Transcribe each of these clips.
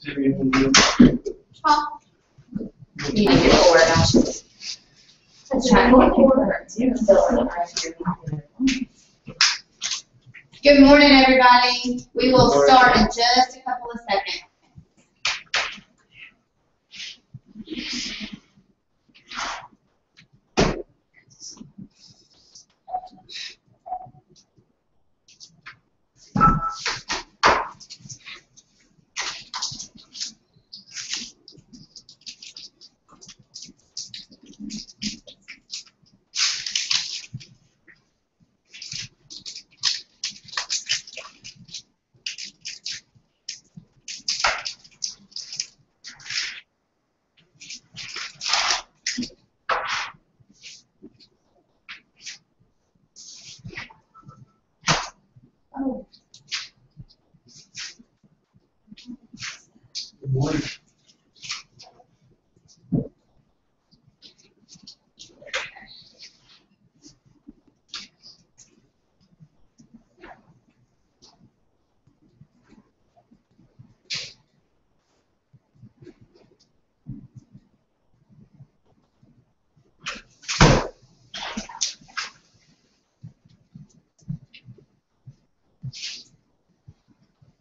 Huh? You need to get forward, don't you? Let's try Good morning, everybody. We will start in just a couple of seconds. Good morning.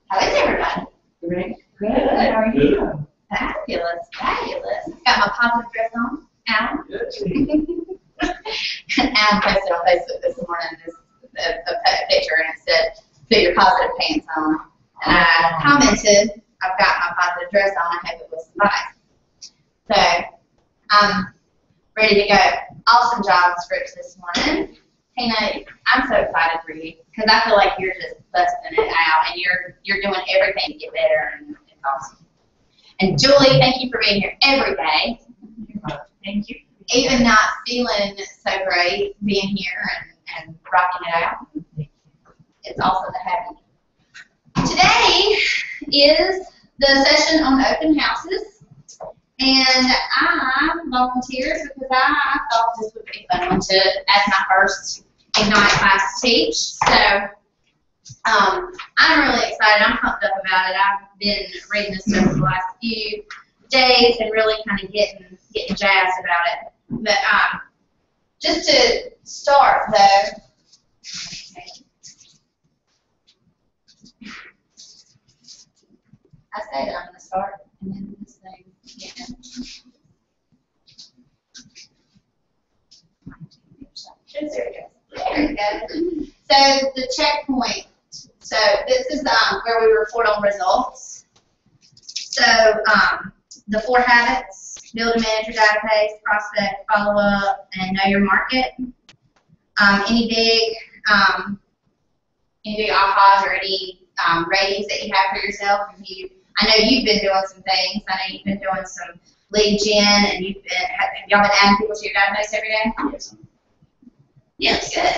How is everybody? Great. Good. How are you? Fabulous, fabulous. Got my positive dress on. Alan? Alan posted on Facebook this morning a picture and it said, put your positive pants on. And I commented, I've got my positive dress on, I hope it was suffice. So, I'm ready to go. Awesome job scripts this morning. Tina, I'm so excited for you because I feel like you're just busting it out and you're doing everything to get better and it's awesome. And Julie, thank you for being here every day. Thank you. Even not feeling so great, being here and rocking it out. It's awesome to have you. Today is the session on open houses. And I volunteered because I thought this would be fun to, as my first Ignite class to teach. So I'm really excited. I'm pumped up about it. I've been reading this stuff for the last few days and really kind of getting jazzed about it. But just to start, though, I say that I'm going to start and then this thing. Yeah. There we go. So the checkpoint. So this is where we report on results. So the 4 habits: build a manager database, prospect, follow up, and know your market. Any big ahas or any ratings that you have for yourself? I know you've been doing some things. I know you've been doing some lead gen, and have y'all been adding people to your database every day? Yes. Yes, good.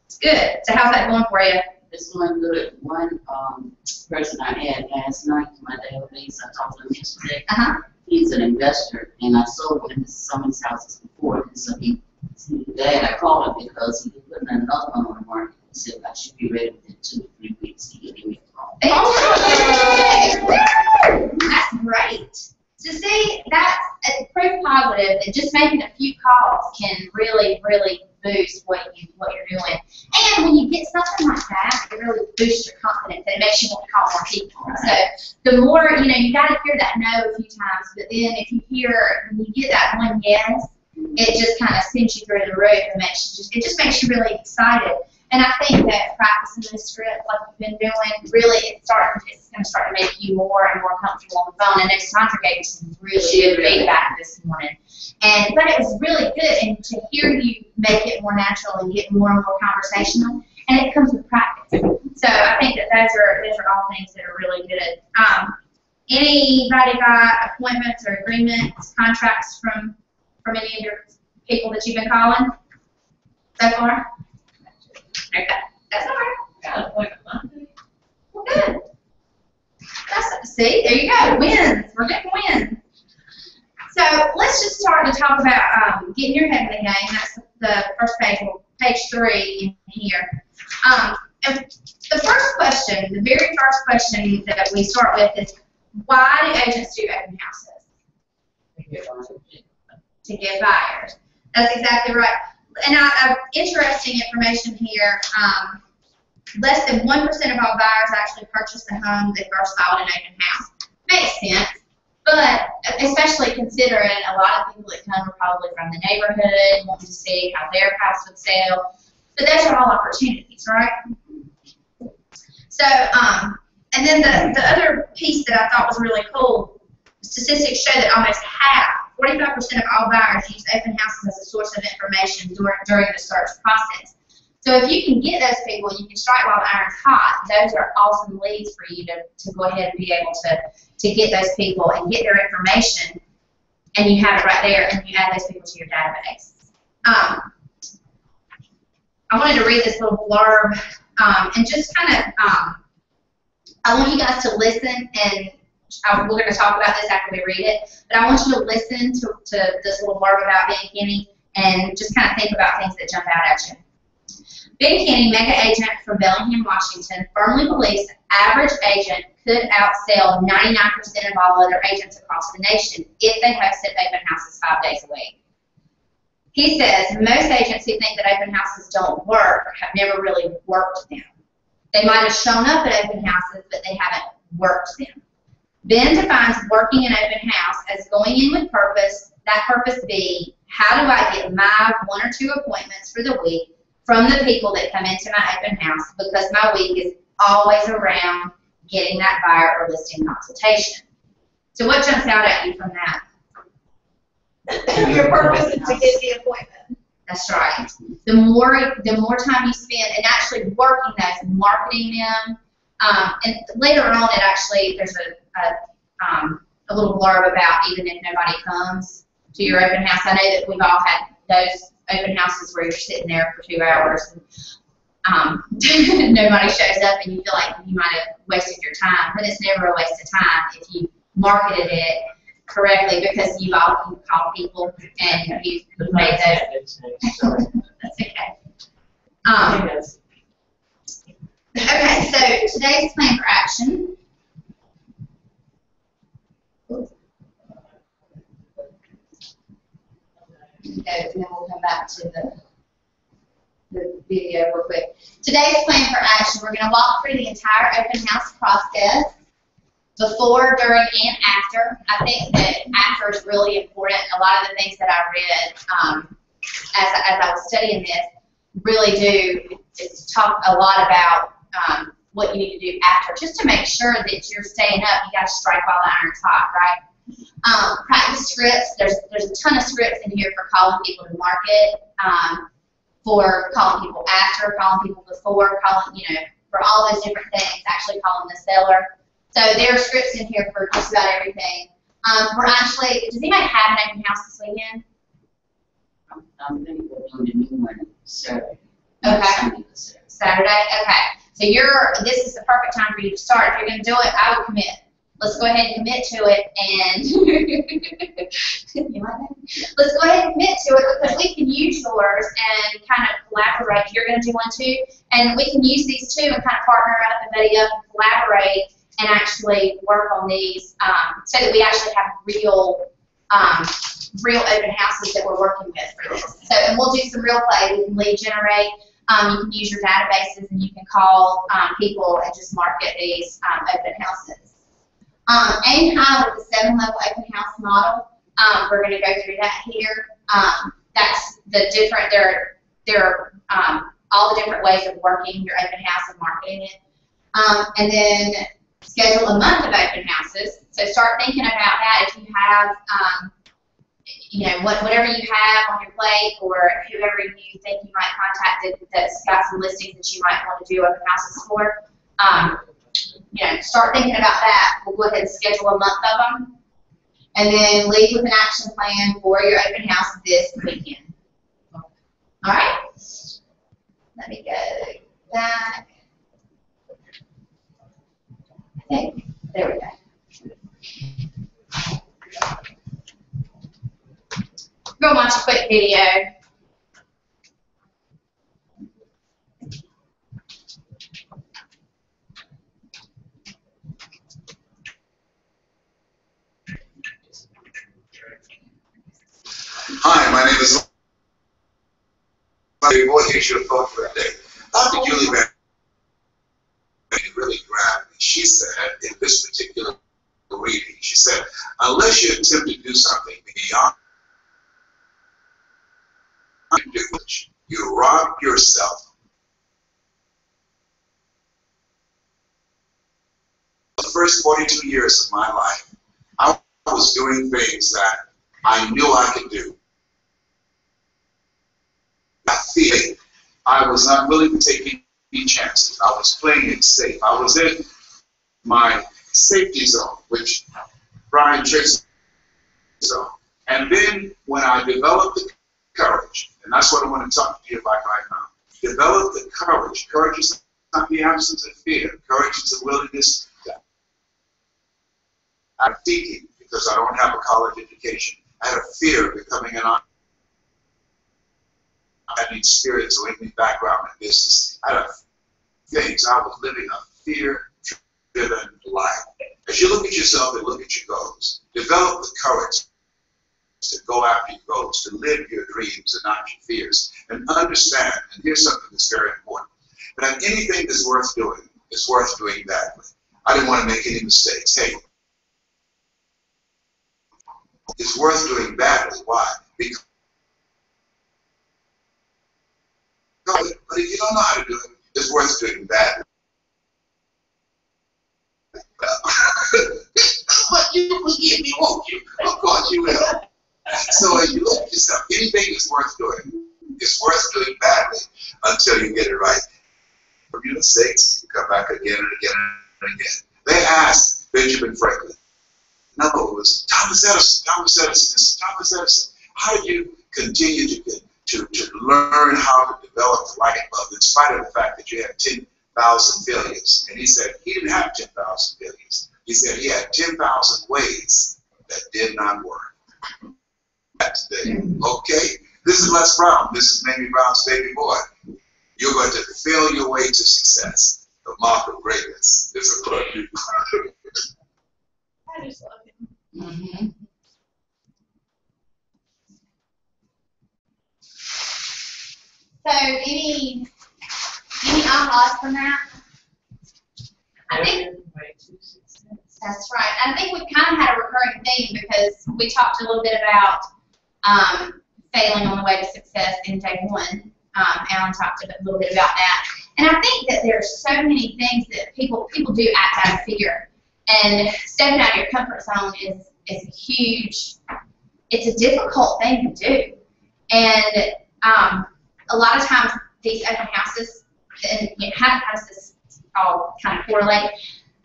It's good. So how's that going for you? It's going good. One person I had last night to my database, I talked to him yesterday. He's an investor, and I sold him some of his houses before, and so today I called him because he was putting another one on the market. He said I should be ready within 2 to 3 weeks. He gave me a call. That's great. So see, that's proof positive that just making a few calls can really, really boost what you're doing. And when you get something like that, it really boosts your confidence and it makes you want to call more people. So the more, you got to hear that no a few times, but then if you when you get that one yes, it just kind of sends you through the roof and it just makes you really excited. And I think that practicing this script like you've been doing, really it's going to start to make you more and more comfortable on the phone. And Sandra gave you some really good feedback this morning. But it was really good, and to hear you make it more natural and get more and more conversational, and it comes with practice. So I think that those are all things that are really good. Anybody got appointments or agreements, contracts from any of your people that you've been calling so far? Okay, that's all right. Got an appointment Monday. Well, good. See, there you go. Wins. We're getting wins. So let's just start to talk about getting your head in the game. That's the first page, page 3 in here. And the first question, the very first question that we start with is, Why do agents do open houses? To get buyers. That's exactly right. And I have interesting information here. Less than 1% of all buyers actually purchase the home they first saw in an open house. Makes sense, but especially considering a lot of people that come are probably from the neighborhood, wanting to see how their house would sell. But those are all opportunities, right? So, and then the other piece that I thought was really cool, statistics show that almost half, 45% of all buyers use open houses as a source of information during the search process. So if you can get those people and you can strike while the iron's hot, those are awesome leads for you to go ahead and be able to get those people and get their information, and you have it right there, and you add those people to your database. I wanted to read this little blurb and just kind of, I want you guys to listen, and we're going to talk about this after we read it, but I want you to listen to this little blurb about Ben Kinney and just kind of think about things that jump out at you. Ben Kinney, mega agent from Bellingham, Washington, firmly believes the average agent could outsell 99% of all other agents across the nation if they hosted open houses 5 days a week. He says most agents who think that open houses don't work have never really worked them. They might have shown up at open houses, but they haven't worked them. Ben defines working an open house as going in with purpose, that purpose being, how do I get my 1 or 2 appointments for the week from the people that come into my open house, because my week is always around getting that buyer or listing consultation. So what jumps out at you from that? Your purpose is to get the appointment. That's right. The more time you spend in actually working those, marketing them, and later on it actually, there's a little blurb about even if nobody comes to your open house. I know that we've all had those open houses where you're sitting there for 2 hours and nobody shows up and you feel like you might have wasted your time, but it's never a waste of time if you marketed it correctly, because you've called people and you've made those. That's okay. Okay, so today's plan for action. And then we'll come back to the video real quick. Today's plan for action, we're going to walk through the entire open house process, before, during, and after. I think that after is really important. A lot of the things that I read as I was studying this really do talk a lot about what you need to do after, just to make sure that you're staying up. You got to strike while the iron's hot, right? Practice scripts. There's a ton of scripts in here for calling people to market, for calling people after, calling people before, calling, for all those different things, actually calling the seller. So there are scripts in here for just about everything. We're actually, does anybody have an open house this weekend? I'm going to go doing the new one Saturday. Okay. Saturday? Okay. So this is the perfect time for you to start. If you're going to do it, I would commit. Let's go ahead and commit to it, and you like that? Let's go ahead and commit to it, because we can use yours and kind of collaborate. You're going to do one too, and we can use these too and kind of partner up and buddy up and collaborate and actually work on these, so that we actually have real open houses that we're working with for this. So, and we'll do some real play. We can lead generate. You can use your databases, and you can call people and just market these open houses. Aim high with the 7-level open house model. We're going to go through that here. That's the different. There are all the different ways of working your open house and marketing it. And then schedule a month of open houses. So start thinking about that. If you have, whatever you have on your plate, or whoever you think you might contact that's got some listings that you might want to do open houses for. Start thinking about that. We'll go ahead and schedule a month of them. And then lead with an action plan for your open house this weekend. All right? Let me go back. Okay, there we go. Go watch a quick video. Hi, my name is. What is your thought for the day? Dr. Julie Van really grabbed me. She said in this particular reading, she said, unless you attempt to do something beyond you rob yourself. The first 42 years of my life, I was doing things that I knew I could do. I was not willing to take any chances. I was playing it safe. I was in my safety zone, which Brian Tracy zone. And then when I developed the courage, and that's what I want to talk to you about right now. Develop the courage. Courage is not the absence of fear. Courage is the willingness to. I'm thinking, because I don't have a college education, I had a fear of becoming an entrepreneur. I had experience or any background in business. I had things. I was living a fear-driven life. As you look at yourself and look at your goals, develop the courage to go after your goals, to live your dreams and not your fears, and understand, and here's something that's very important, that anything that's worth doing is worth doing badly. I didn't want to make any mistakes. Hey, it's worth doing badly. Why? Because but if you don't know how to do it, it's worth doing badly. But you forgive me, won't you? Of course you will. So as you look at yourself, anything that's worth doing is worth doing badly until you get it right. From your mistakes, you come back again and again and again. They asked Benjamin Franklin. No, it was Thomas Edison. Thomas Edison. They said, Thomas Edison, how did you continue to learn how to develop the light bulb in spite of the fact that you had 10,000 failures? And he said he didn't have 10,000 failures. He said he had 10,000 ways that did not work. Today, okay? This is Les Brown. This is Mamie Brown's baby boy. You're going to fail your way to success. The mark of greatness is upon you. I just love him. Mm-hmm. So any ahas from that? I think that's right. I think we've kind of had a recurring theme because we talked a little bit about failing on the way to success in day one. Alan talked a little bit about that. And I think that there's so many things that people do act out of fear. And stepping out of your comfort zone is a huge, it's a difficult thing to do. And a lot of times these open houses, and how does this all kind of correlate?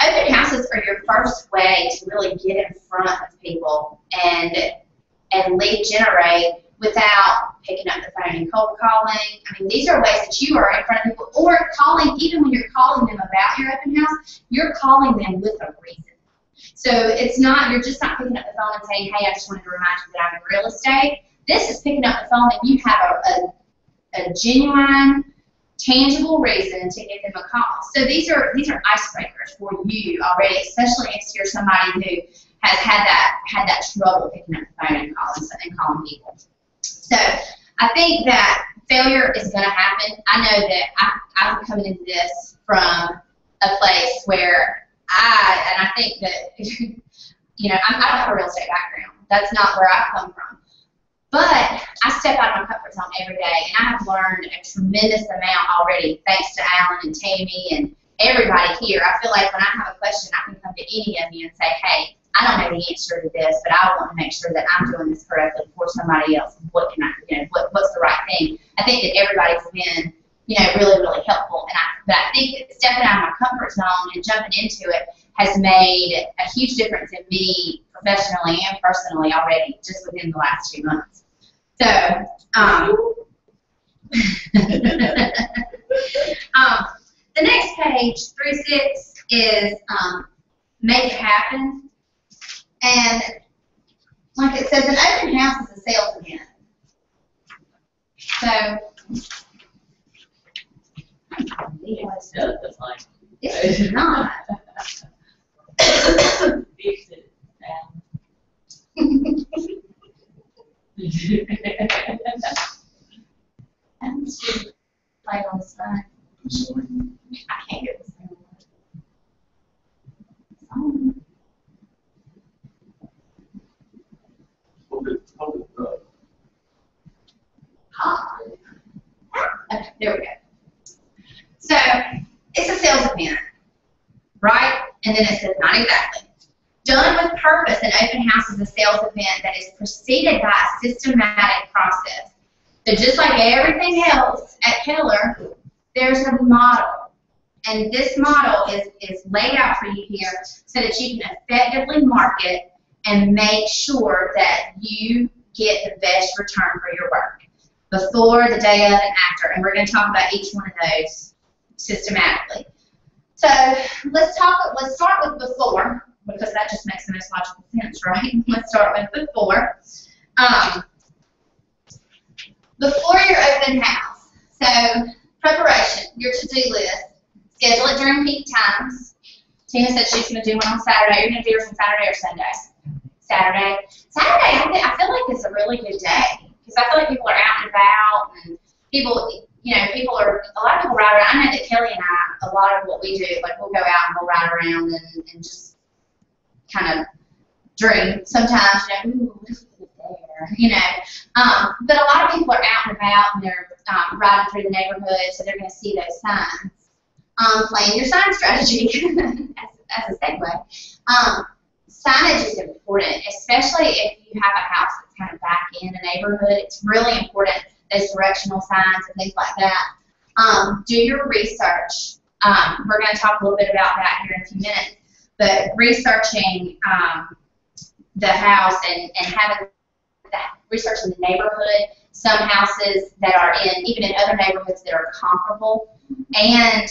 Open houses are your first way to really get in front of people and lead generate without picking up the phone and cold calling. I mean, these are ways that you are in front of people, or calling, even when you're calling them about your open house, you're calling them with a reason. So it's not, you're just not picking up the phone and saying, hey, I just wanted to remind you that I'm in real estate. This is picking up the phone and you have a genuine, tangible reason to give them a call. So these are icebreakers for you already, especially if you're somebody who has had that trouble picking up the phone and calling people. So I think that failure is going to happen. I know that I'm coming into this from a place where I think that, you know, I don't have a real estate background. That's not where I come from. But I step out of my comfort zone every day, and I have learned a tremendous amount already, thanks to Alan and Tammy and everybody here. I feel like when I have a question, I can come to any of you and say, hey, I don't know the answer to this, but I want to make sure that I'm doing this correctly for somebody else. What can I, you know, what's the right thing? I think that everybody's been, you know, really, really helpful. But I think that stepping out of my comfort zone and jumping into it has made a huge difference in me professionally and personally already just within the last 2 months. So, the next page, 3-6, is make it happen. And like it says, an open house is a sales event. So, this is not. I'm just playing on the spot. I'm sorry. I can't get this thing on. Hold it up. Okay, there we go. So, it's a sales event, right? And then it says not exactly. Done with purpose, an open house is a sales event that is preceded by a systematic process. So just like everything else at Keller, there's a model. And this model is laid out for you here so that you can effectively market and make sure that you get the best return for your work before, the day of, and after. And we're going to talk about each one of those systematically. So let's start with before, because that just makes the most logical sense, right? Let's start with before. Before your open house. So preparation, your to-do list. Schedule it during peak times. Tina said she's going to do one on Saturday. You're going to do yours on Saturday or Sunday? Saturday. Saturday, I feel like it's a really good day because I feel like people are out and about and people, you know, a lot of people ride around. I know that Kelly and I, a lot of what we do, like we'll go out and we'll ride around and just kind of dream sometimes, you know, ooh, just get there, you know. But a lot of people are out and about and they're riding through the neighborhood, so they're going to see those signs. Playing your sign strategy as a segue. Signage is important, especially if you have a house that's kind of back in a neighborhood. It's really important, those directional signs and things like that. Do your research. We're going to talk a little bit about that here in a few minutes. But researching the house and having that, researching the neighborhood, some houses that are even in other neighborhoods that are comparable. And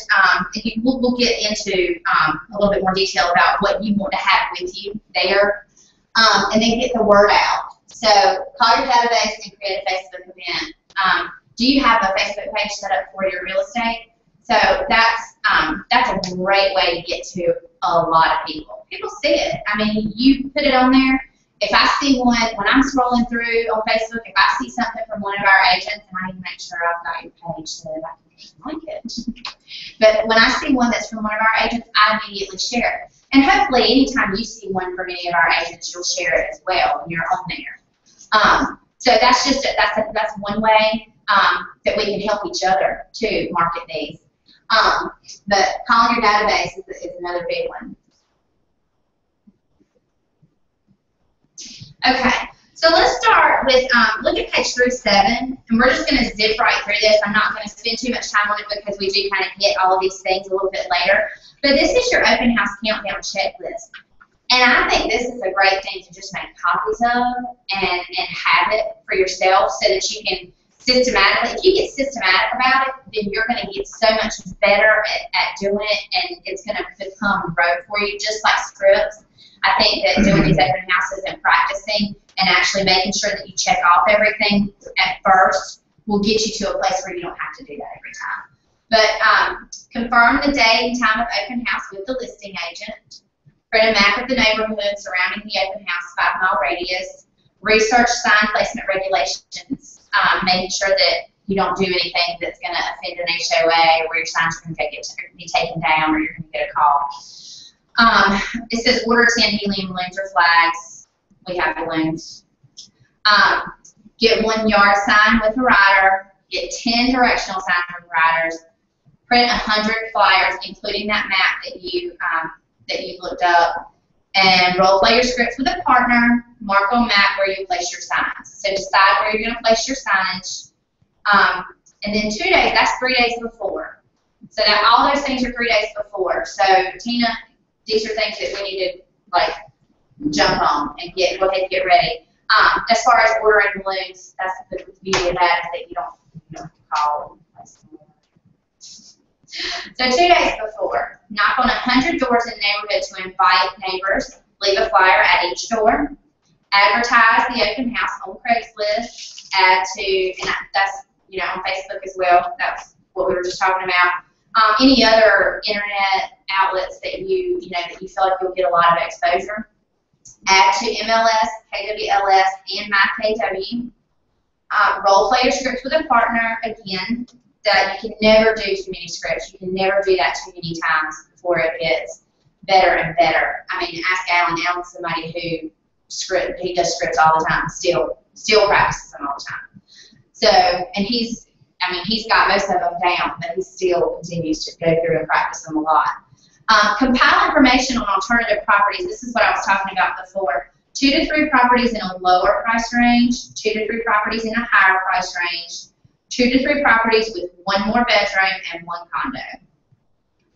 we'll get into a little bit more detail about what you want to have with you there. And then get the word out. So call your database and create a Facebook event. Do you have a Facebook page set up for your real estate? So that's a great way to get to a lot of people. People see it. I mean, you put it on there. If I see one, when I'm scrolling through on Facebook, if I see something from one of our agents, and I need to make sure I've got your page so that I can like it. But when I see one that's from one of our agents, I immediately share it. And hopefully, anytime you see one from any of our agents, you'll share it as well when you're on there. So that's just that's one way that we can help each other to market these. But calling your database is another big one. Okay, so let's start with, look at page 37, and we're just going to zip right through this. I'm not going to spend too much time on it because we do kind of hit all of these things a little bit later. But this is your open house countdown checklist. And I think this is a great thing to just make copies of and have it for yourself so that you can systematically, if you get systematic about it, then you're going to get so much better at doing it, and it's going to become a road for you, just like scripts. I think that doing these open houses and practicing and actually making sure that you check off everything at first will get you to a place where you don't have to do that every time. But confirm the day and time of open house with the listing agent. Print a map of the neighborhood surrounding the open house, 5-mile radius. Research sign placement regulations, making sure that you don't do anything that's going to offend an HOA or where your signs are going to be taken down or you're going to get a call. It says order 10 helium balloons or flags. We have balloons. Get 1 yard sign with a rider. Get 10 directional signs with riders. Print 100 flyers, including that map that you looked up. And role play your scripts with a partner. Mark on map where you place your signs. So decide where you're going to place your signage. And then 2 days, that's 3 days before. So now all those things are 3 days before. So Tina, these are things that we need to like jump on and go ahead and get ready. As far as ordering balloons, that's the beauty of that, is that you don't call and place them. So 2 days before, knock on 100 doors in the neighborhood to invite neighbors. Leave a flyer at each door. Advertise the open house on Craigslist. Add to, and that's on Facebook as well. That's what we were just talking about. Any other internet outlets that you that you feel like you'll get a lot of exposure. Add to MLS, KWLS, and MyKW. Role play your scripts with a partner, again, that you can never do too many scripts. You can never do that too many times before it gets better and better. I mean, ask Alan. Alan's somebody he does scripts all the time, still practices them all the time. So, and he's got most of them down, but he still continues to go through and practice them a lot. Compile information on alternative properties. This is what I was talking about before. 2 to 3 properties in a lower price range, 2 to 3 properties in a higher price range, 2 to 3 properties with 1 more bedroom and 1 condo.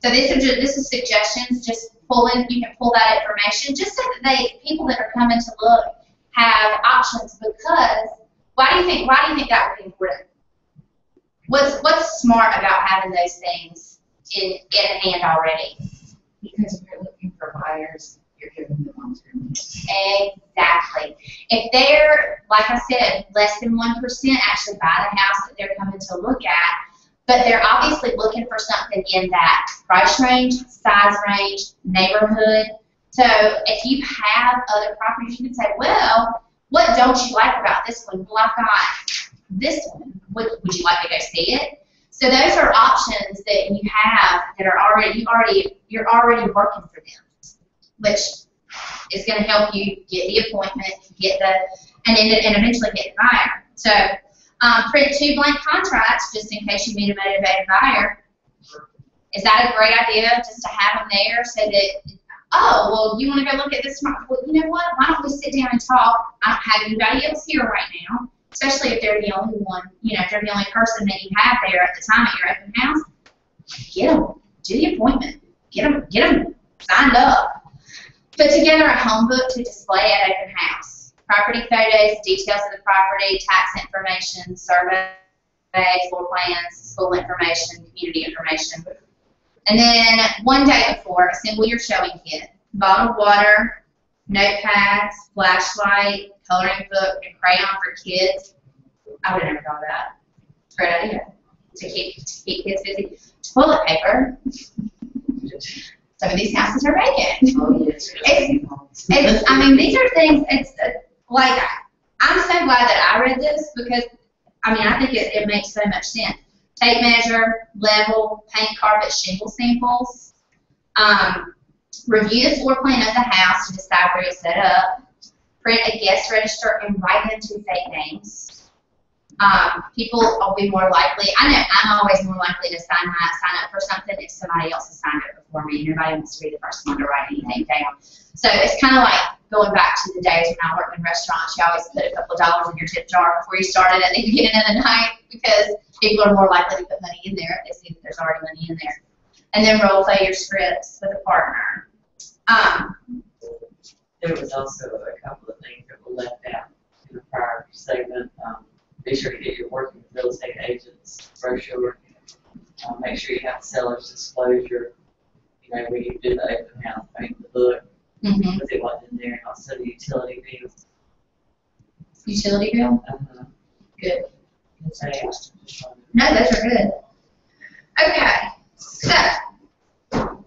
So this is suggestions. You can pull that information just so that people that are coming to look have options. Because why do you think that would be important? What's smart about having those things in hand already? Because if you're looking for buyers, you're giving them long-term. Exactly. If they're, like I said, less than 1% actually buy the house that they're coming to look at, but they're obviously looking for something in that price range, size range, neighborhood. So if you have other properties, you can say, well, what don't you like about this one? Well, I've got this one. Would you like to go see it? So those are options that you have that are you're already working for them, which is going to help you get the appointment, and eventually get the buyer. So print 2 blank contracts just in case you meet a motivated buyer. Is that a great idea, just to have them there so that, oh, well, you want to go look at this? Well, you know what? Why don't we sit down and talk? I don't have anybody else here right now, especially if they're the only one, if they're the only person that you have there at the time at your open house. Get them. Do the appointment. Get them signed up. Put together a home book to display at open house. Property photos, details of the property, tax information, survey, floor plans, school information, community information. And then 1 day before, assemble your showing kit. Bottled water, notepads, flashlight, coloring book, and crayon for kids. I would have never thought of that. It's a great idea to keep kids busy. Toilet paper. Some of these houses are vacant. Oh, yes. These are things, like, I'm so glad that I read this because, I think it makes so much sense. Tape measure, level, paint, carpet, shingle samples. Review the floor plan of the house to decide where it's set up. Print a guest register and write them 2 fake names. People will be more likely. I know I'm always more likely to sign up for something if somebody else has signed up before me. Nobody wants to be the first one to write anything down. So it's kind of like going back to the days when I worked in restaurants. You always put a couple of dollars in your tip jar before you started at the beginning of the night because people are more likely to put money in there if they see that there's already money in there. And then role play your scripts with a partner. There was also a couple of things that were left out in the prior segment. Be sure to get your working with real estate agents brochure. Make sure you have seller's disclosure. When you do the open house, paint the book. Because it wasn't in there. And also the utility bills. Utility bill? Good. So, no, those are good. Okay, so go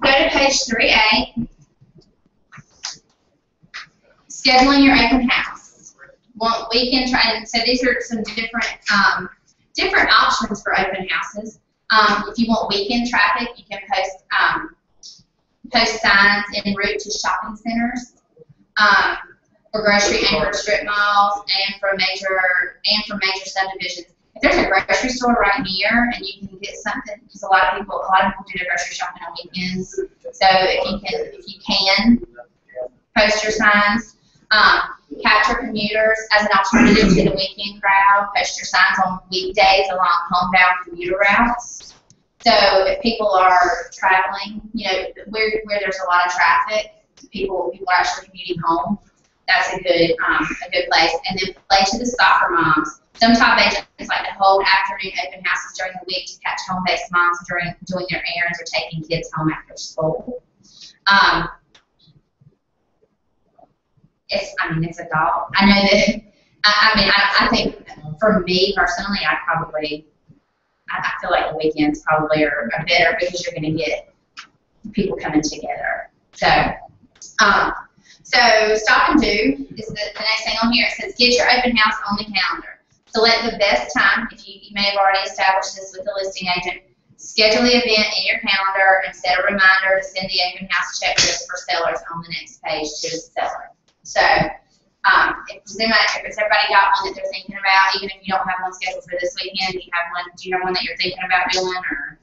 to page 3A. Scheduling your open house. Weekend trying. So these are some different options for open houses. If you want weekend traffic, you can post signs en route to shopping centers, for grocery anchored strip malls, and for major subdivisions. If there's a grocery store right near and you can get something, because a lot of people do their grocery shopping on weekends. So if you can post your signs. Capture commuters as an alternative to the weekend crowd. Post your signs on weekdays along homebound commuter routes. So if people are traveling, where there's a lot of traffic, people are actually commuting home. That's a good place. And then play to the soccer moms. Some top agents like to hold afternoon open houses during the week to catch home-based moms doing their errands or taking kids home after school. It's a thought. I know that. I think for me personally, I feel like the weekends probably are better because you're going to get people coming together. So So stop and do is the next thing on here. It says get your open house on the calendar. Select the best time. If you may have already established this with the listing agent. Schedule the event in your calendar and set a reminder to send the open house checklist for sellers on the next page to the seller. So if everybody got one that they're thinking about, even if you don't have one scheduled for this weekend, do you have one that you're thinking about doing or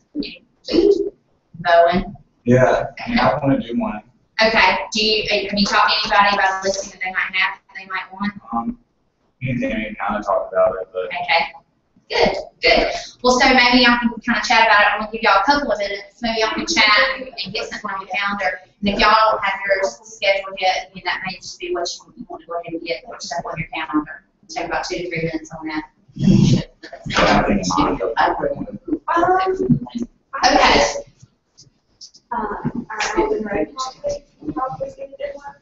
Bowen? Yeah, I want to do one. Okay. Have you talked to anybody about a listing that they might have, that they might want? Me and Danny kind of talked about it, but. Okay. Good. Well, so maybe y'all can kind of chat about it. I'm going to give y'all a couple of minutes. Maybe y'all can chat and get something on your calendar. And if y'all don't have yours scheduled yet, then that may just be what you want to go ahead and get stuff on your calendar. Take about 2 to 3 minutes on that. Okay. Our open road policy, probably gonna do one.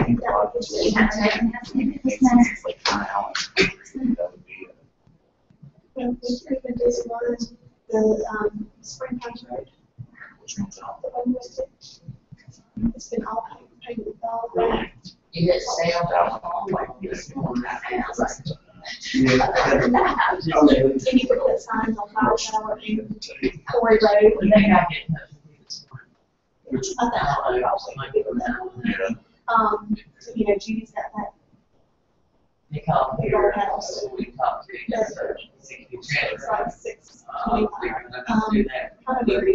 You have to make It's like 9 hours. That would be We can do some more the springtime road. which one's out? The one with it. It's been all paid with all the. You get sales out on like this one house. Yeah. Can you put the signs on Fire Tower and Corey Road? We may not get much. Which, I thought, I also might give them that one. yeah. so, you know, Judy's got that. They call Big here, old house. we talk to each other. It's like 6. We're gonna have to do that. Kind of weird.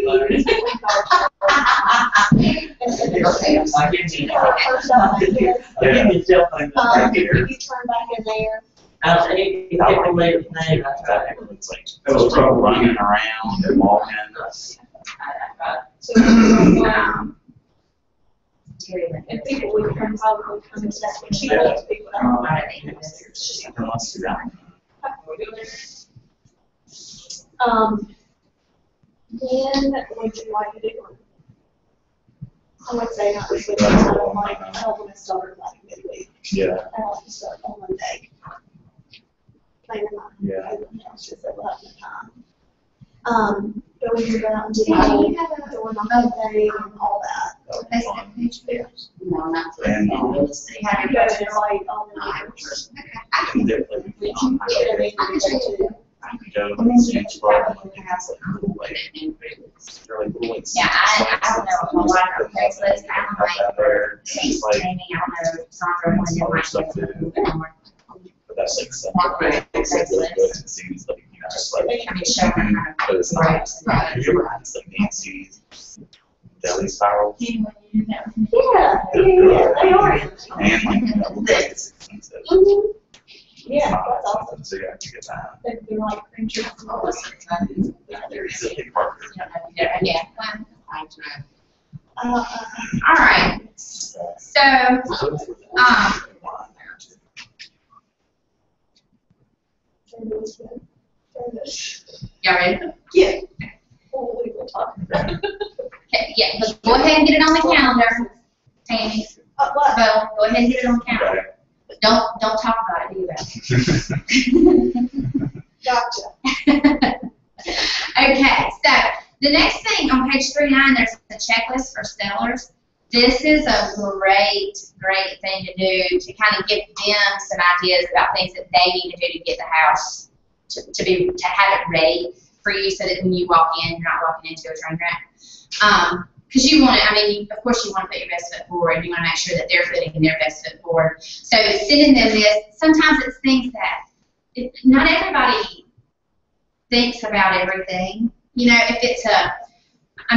I get you. First off, I get you jumping back here. if you turn back in there, I'll say, you get the lady's name, I try. It's like, it was probably running around and walking. so and people would come probably come into that, but she wants people out. Unless you're out. When would you like to do one? I would say not this week, I don't want to start like midweek. Yeah. I want to start on Monday. Later on. Yeah. It's just that we'll have the time. Going around the doing on Monday and all that. That would be fun. No, not for And, real estate. You go there like on the neighbors. I can definitely be on my You know what I mean? I can show you. I could go to the Sands Bar and have like cool, like, really cool. It's Yeah, I don't know a whole lot about Craigslist. I don't like out there, and it's like, Amy, I don't know Sandra, one of them stuff to do. But that's like something Mark Ray, it's like really Craigslist. good. It seems like, you know, just like, I mean, show them how but it's not. Have you ever had some Nancy's deli spirals? Yeah, they are. And like, you know, it's expensive. Yeah, It's not that's awesome. something, so you have to get that. They're like cream cheese and all that. There is a big part. Yeah. Uh, All right. So, y'all ready? Yeah. Oh, we were talking about. Okay, yeah, but go ahead and get it on the calendar, Tammy. What? Well, go ahead and get it on the calendar. Okay. But don't talk about it either. Gotcha. Okay, so the next thing on page 39, there's a checklist for sellers. This is a great thing to do to kind of give them some ideas about things that they need to do to get the house to have it ready for you, so that when you walk in, you're not walking into a train wreck. Because you want to, I mean, of course you want to put your best foot forward. You want to make sure that they're putting their best foot forward. So sending them this, sometimes it's things that not everybody thinks about everything. You know, if it's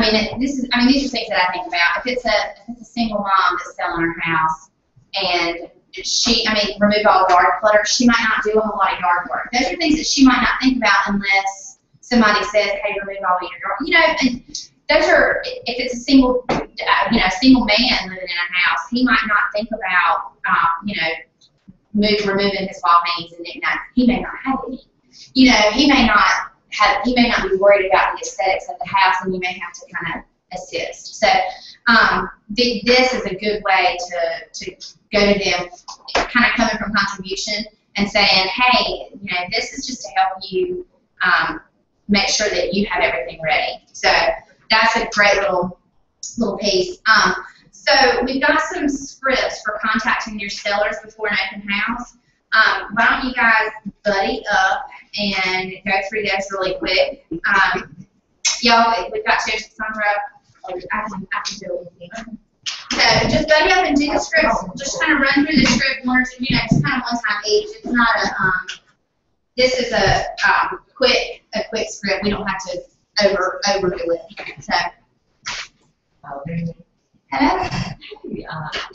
these are things that I think about. If it's a single mom that's selling her house and remove all yard clutter, she might not do a whole lot of yard work. Those are things that she might not think about unless somebody says, hey, remove all your yard. You know, and those are, if it's a single man living in a house, he might not think about, removing his wall hangings and knickknacks. He may not have any. You know, he may not be worried about the aesthetics of the house, and you may have to kind of assist. So this is a good way to go to them, kind of coming from contribution and saying, hey, you know, this is just to help you make sure that you have everything ready. So that's a great little piece. So we've got some scripts for contacting your sellers before an open house. Why don't you guys buddy up and go through those really quick? Y'all, we've got chairs, Sandra. I can do it with you. So just buddy up and do the script. Just kind of run through the script one or two, just kind of one time each. It's not a, this is a quick script. We don't have to overdo it. So. Hello.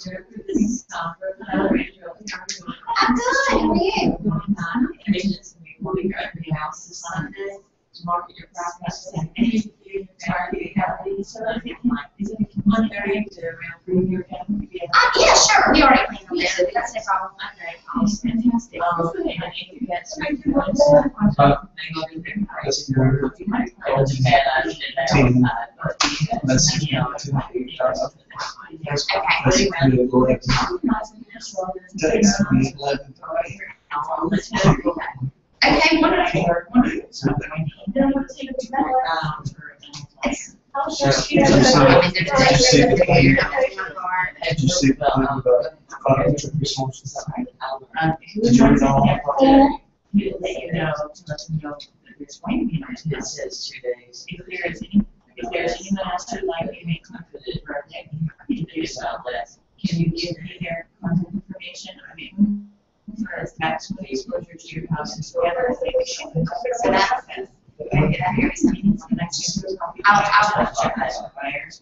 Jennifer, this is Sandra. I'm good. How are you? Commissions will be at the house this Sunday to market your properties and you target county. So I think is it 1:30 to around 3 year county? Yeah, sure. We already cleaned on this. That's no problem. Okay, fantastic. And if you had some Okay, wonderful. It says 2 days. If there's anyone else who'd like to make contact you can do so less. Can you give me their contact information? I mean, for maximum exposure to your house and together. So that's I'll check that buyers.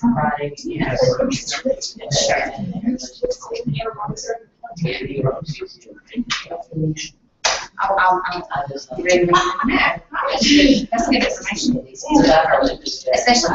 Friday, That's good information. Especially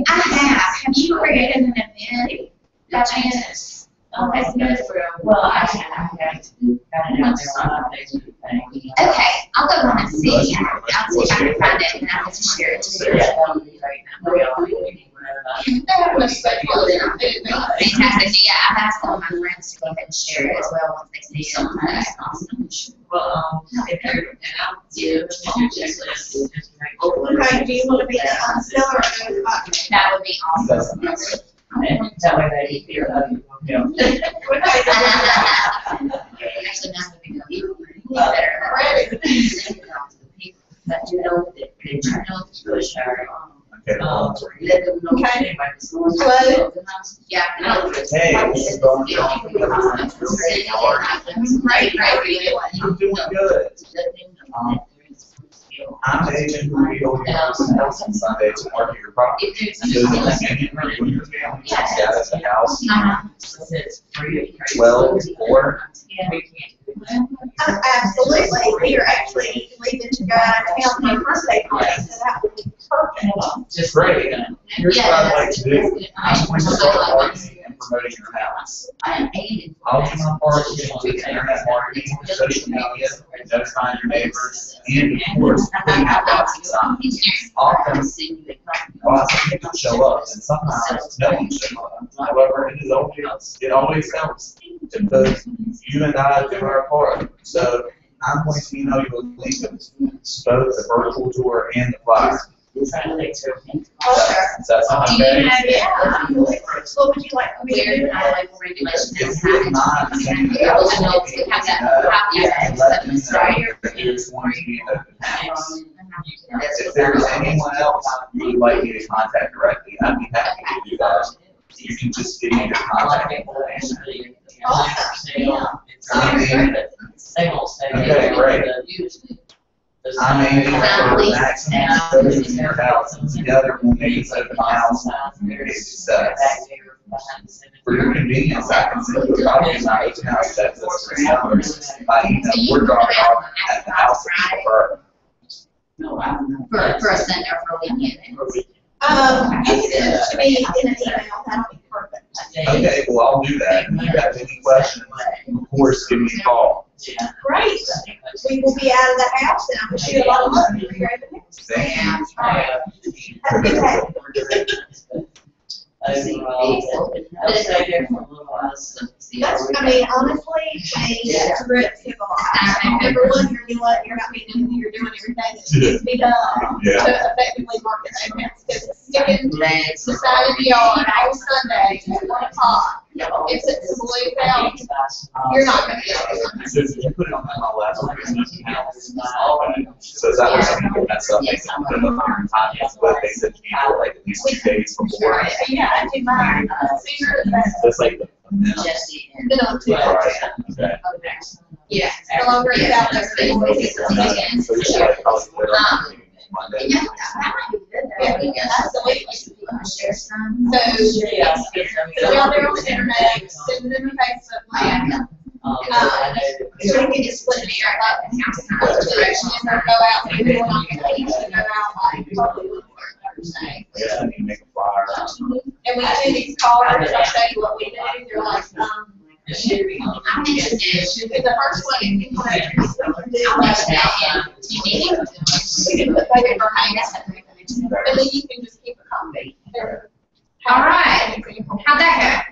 I have. Have you created an event? Chance? Well, I have got it out there on my Facebook page. Okay, I'll go on and see. I'll see if I can find it and I'll just share it too. Fantastic. Yeah, I've asked all my friends to go ahead and share it as well once they see it. That's awesome. Well, if you're, and I'll do the Okay, do you want to be on seller or not? That would be awesome. that way they hear of you. Actually, now that we know you better. But you know that they turn on the push our let them know. Okay. Hello? Yeah. Hey, this is Don John. Right. I'm doing good. I'm the agent who will be over your house and house on Sunday to market your property. Does it mean when your family status a house? 12 or Absolutely. We are actually leaving to go out of town for my birthday party, so that would be perfect. Just great. Here's what I'd like to do. I'm going to start marketing and promoting your house. I'll do my part with internet marketing, social media, notifying your neighbors, and of course, putting out lots of signs. Often, lots of people show up, and sometimes no one shows up. However, it always helps because you and I do our part. So I'm going to email you a link of both the virtual tour and the flyer. Does that sound okay? Yeah. What would you like me to do? Regulations. If you would mind sending me out here's going to be an open house. If there's anyone else you would like me to contact directly, I'd be happy to do that. You can just give me your contact information. Okay, great. I'm aiming for the maximum 17,000 together will make this open house a success. For your convenience, I can send you a copy of my open house checklist for sellers by email or drop it off at the house that you prefer. For a center for a weekend. You can send it to me in an email, that'll be perfect. Okay, well, I'll do that. If you have any questions, of course, give me a call. Great. We will be out of the house and I wish you a lot of luck. Thank you. Have a good day. Overall, I'll stay there for a little while, so. That's, I mean, honestly, change scripts take a lot. Number one, you're not being, you're doing everything that needs to be done to effectively market open house. Because sticking beside the yard all Sunday at 1 o'clock, if it's blue out, you're not gonna be able to. So if you put it on my last business account, so is that where somebody can mess up, they can put it on their time, but they said you need like at least 2 days before. Yeah, I do mine, sooner the better. That's like the. Jesse and. Then I'll do it. Okay. Yeah, the longer it's out there, the more it's again. So you should like probably put it on Monday. Yeah, that might be good though. Yeah, absolutely. Share some. So, Yeah. so y'all there on the internet, send it in the Facebook, like, so we can just split it here, like, house direction, or go out, and we're not gonna each go out, like, probably would work Thursday. Yeah, I need to make a flyer. And we do these cards, I'll show you what we do, they're like, It should be. I'm interested. the first one, you can put it, you can do I'll like mention that. that. Do you need it? We can put paper behind That's it, something I mentioned. and then you can just keep a copy. All right. How'd that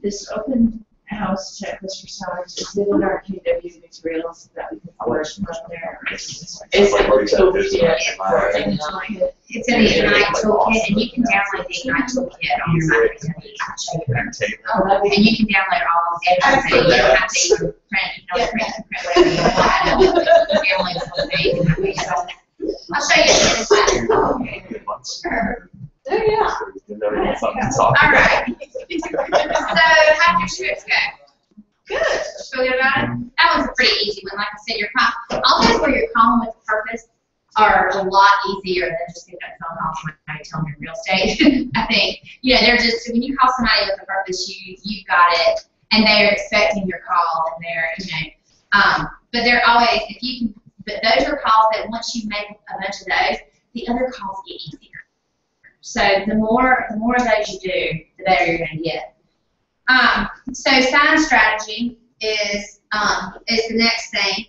This open house checklist for salaries, is it in our KW materials that we can forward from there? It's like what you said, there's yeah, a- It's in the Ignite toolkit, and you can download the Ignite toolkit on the site. And you can download all everything. You don't have to even print, you don't print whatever you want. Download the whole thing. So, I'll show you. Sure. Oh, yeah. All right. So, how'd your trips go? Good. Feel good about it? That was a pretty easy one. Like I said, all those where you're calling with purpose are a lot easier than just picking up phone calls when I tell them you're real estate. I think, they're just, when you call somebody with a purpose, you've got it, and they're expecting your call, and they're, but they're always, but those are calls that once you make a bunch of those, the other calls get easier. So the more of those you do, the better you're going to get. So sign strategy is the next thing.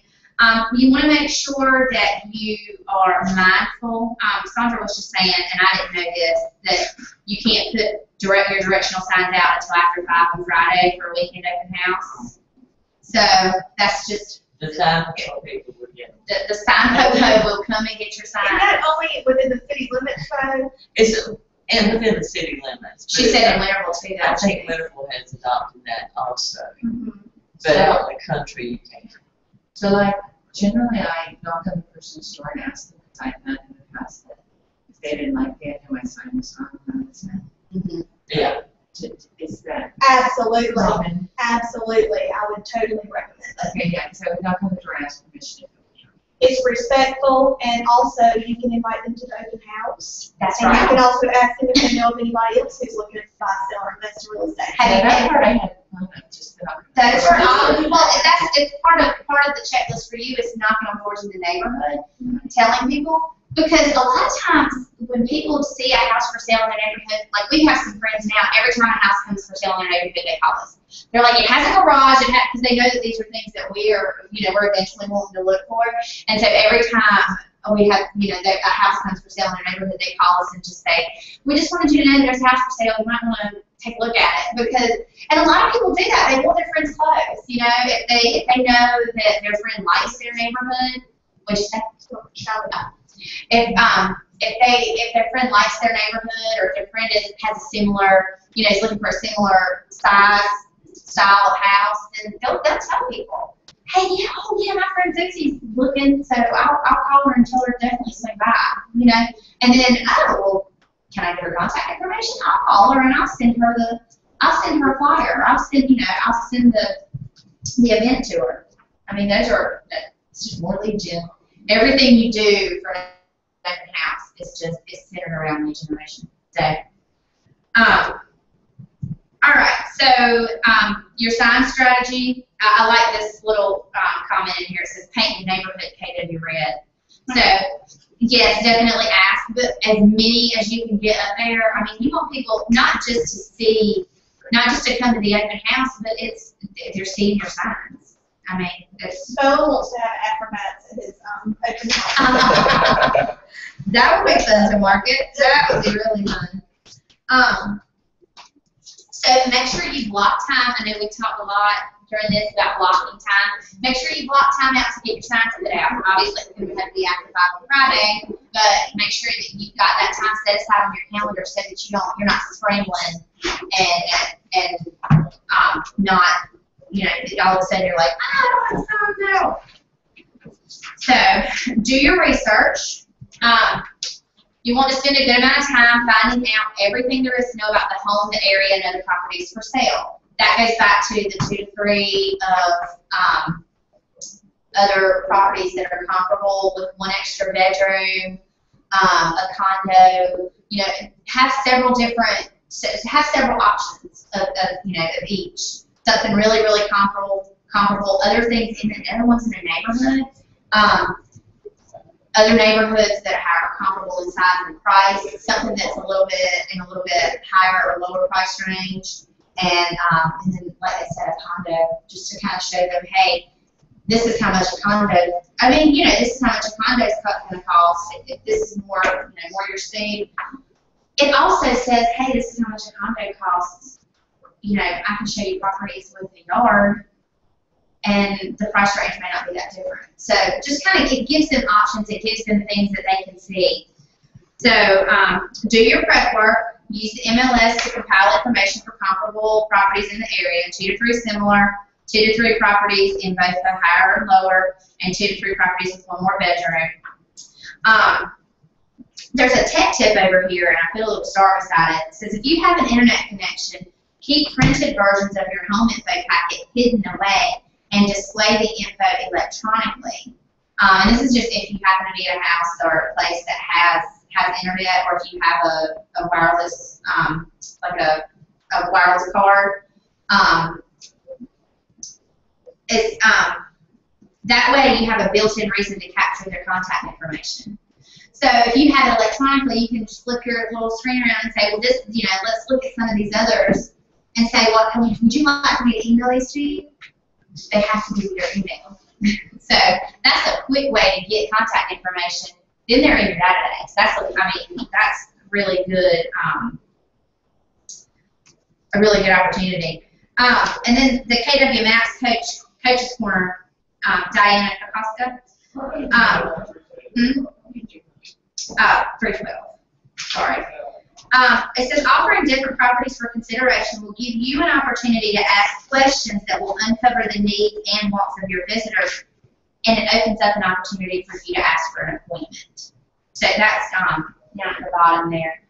You want to make sure that you are mindful. Sandra was just saying, and I didn't know this, that you can't put your directional signs out until after 5 on Friday for a weekend open house. So that's just The time people would get. the sign ho will come and get your Is sign. that only within the city limits, though? It's, and within the city limits. She said in Winterville too. I think Winterville has adopted that also, Mm-hmm. but out in the country you can't. So like, generally I knock on the person's door and ask them, because I've done in the past that if they didn't like the idea my sign was on, Yeah. is that Absolutely, common? absolutely, I would totally recommend it. Okay, yeah, so knock on the door and ask permission. It's respectful, and also you can invite them to the open house. That's And you right. can also ask them if they know of anybody else who's looking to buy, sell, or invest in real estate. Have you That been? part I had fun of, just the That's right. Well, it's part of the checklist for you is knocking on doors in the neighborhood, telling people, because a lot of times when people see a house for sale in their neighborhood, like we have some friends now, every time a house comes for sale in their neighborhood, they call us. They're like, it has a garage, because they know that these are things that we're eventually wanting to look for, and so every time we have, a house comes for sale in their neighborhood, they call us and just say, we just wanted you to know that there's a house for sale, you might want to take a look at it, and a lot of people do that, they want their friends close, if they know that their friend likes their neighborhood, which is if their friend likes their neighborhood, or if their friend has a similar, is looking for a similar size, style of house, then they'll tell people, hey, my friend Dixie's looking, so I'll call her and tell her to definitely swing by, and then, can I get her contact information? I'll call her and I'll send her a flyer, I'll send the event to her. I mean, it's just more lead gen. Everything you do for an open house is centered around lead generation. So, all right. So, your sign strategy. I like this little comment in here. It says paint the neighborhood KW red. So, yes, definitely ask, but as many as you can get up there. I mean, you want people not just to come to the open house, but they're seeing your signs. I mean, it's. Bo wants to have acrobats at his open house. That would be fun to market. That would be really fun. So make sure you block time. I know we talked a lot during this about blocking time. Make sure you block time out to get your signs put out. Obviously, we would have to be active on Friday, but make sure that you've got that time set aside on your calendar so that you're not scrambling and not, you know, all of a sudden you're like, I don't know. So do your research. You want to spend a good amount of time finding out everything there is to know about the home, the area, and other properties for sale. That goes back to the 2 to 3 of other properties that are comparable with 1 extra bedroom, a condo. You know, have several options of each. Something really, really comparable. Other things other ones in the neighborhood. Other neighborhoods that are comparable in size and price, something that's a little bit higher or lower price range, and then, like I said, a condo, just to kind of show them, hey, this is how much a condo. I mean, you know, this is how much a condo is going to cost. If this is more, more your speed. It also says, hey, this is how much a condo costs. You know, I can show you properties with a yard, and the price range may not be that different. So just kind of, it gives them options. It gives them things that they can see. So do your prep work. Use the MLS to compile information for comparable properties in the area, 2 to 3 similar, 2 to 3 properties in both the higher and lower, and 2 to 3 properties with 1 more bedroom. There's a tech tip over here, and I feel a little star beside it. It says if you have an internet connection, keep printed versions of your home info packet hidden away and display the info electronically. And this is just if you happen to be at a house or a place that has internet, or if you have a wireless, like a wireless card. That way you have a built-in reason to capture their contact information. So if you have it electronically, you can just flip your little screen around and say, well, this, let's look at some of these others and say, well, would you like for me to email these to you? They have to do your email. So that's a quick way to get contact information. Then they're in your database. That's really good, a really good opportunity. And then the KW Maps Coach's Corner, Diana Kokoska. 312. Sorry. It says offering different properties for consideration will give you an opportunity to ask questions that will uncover the needs and wants of your visitors, and it opens up an opportunity for you to ask for an appointment. So that's down at the bottom there.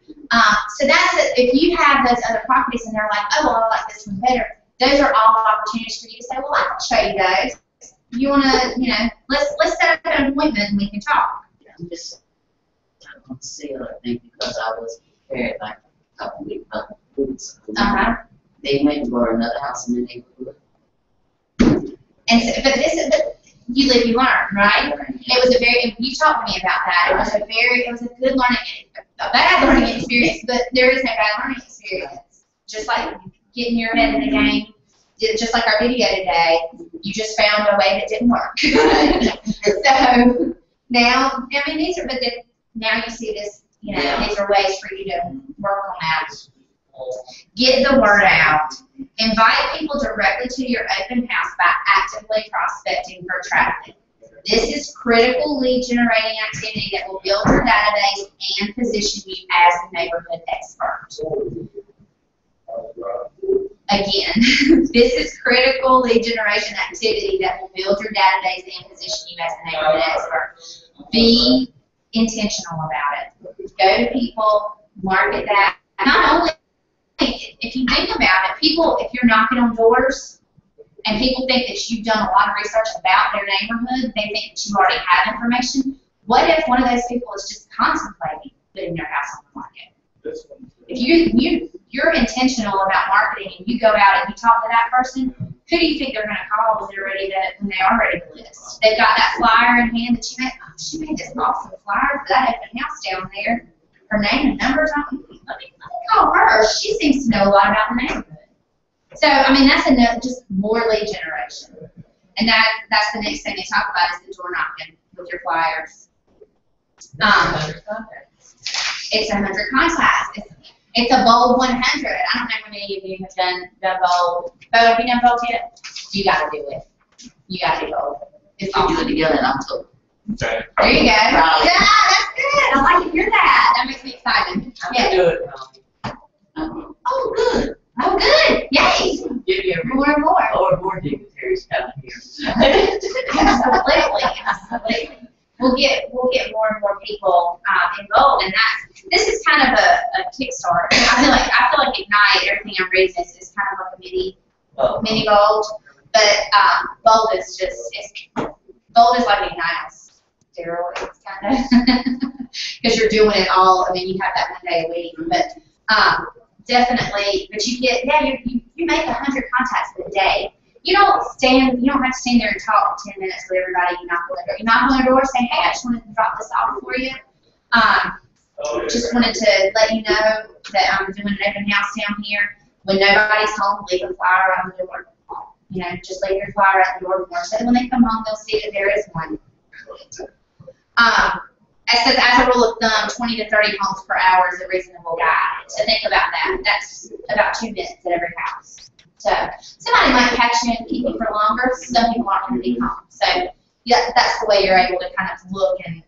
So that's it. If you have those other properties and they're like, oh, well, I like this one better, those are all opportunities for you to say, well, I can show you those. You want to, let's set up an appointment and we can talk. Yeah, I'm just on sale, I think, because I was prepared like a couple weeks ago. They went and bought another house in the neighborhood. And so, but you live, you learn, right? It was you taught me about that. It was a good a bad learning experience, but there is no bad learning experience. Just like getting your head in the game, just like our video today, you just found a way that didn't work. So now, now you see this, these are ways for you to work on that. Get the word out. Invite people directly to your open house by actively prospecting for traffic. This is critical lead generating activity that will build your database and position you as a neighborhood expert. Again, this is critical lead generation activity that will build your database and position you as a neighborhood expert. Be intentional about it. Go to people, market that. Not only, if you think about it, if you're knocking on doors and people think that you've done a lot of research about their neighborhood, they think that you already have information. What if one of those people is just contemplating putting their house on the market? If you're intentional about marketing and you go out and you talk to that person, who do you think they're going to call when they are ready to list? They've got that flyer in hand that you made. Oh, she made this awesome flyer for that open house down there. Her name and numbers on it. Let me call her. She seems to know a lot about the neighborhood. So, that's just more lead generation. And that's the next thing they talk about is the door knocking with your flyers. It's 100 contacts. It's a bold 100. I don't know how many of you have done bold. Bo, have you done bold yet? You gotta do it. You gotta do bold. It's We'll do awesome. it together in October. Okay. There you go. Right. Yeah, that's good. I like to hear that. That makes me excited. Yeah. Do it, Oh, good. Oh, good. Yay. give you a More and more. or more dignitaries coming here. Absolutely, absolutely. We'll get more and more people involved, and this is kind of a kickstart. I feel like Ignite, everything I'm reading is kind of like a mini Bold, but Bold is Bold is like Ignite on steroids, kind of, because you're doing it all. I mean, you have that 1 day a week, but definitely. But you make 100 contacts a day. You don't have to stand there and talk for 10 minutes with everybody you knock on the door. You knock on the door saying, hey, I just wanted to drop this off for you. Just wanted to let you know that I'm doing an open house down here. When nobody's home, leave a flyer on the door. Just leave your flyer at the door for them. So when they come home, they'll see that there is one. It says, as a rule of thumb, 20 to 30 homes per hour is a reasonable guide. So think about that. That's about 2 minutes at every house. So somebody might catch you and keep you for longer. Some people aren't going to be home. So yeah, that's the way you're able to kind of look and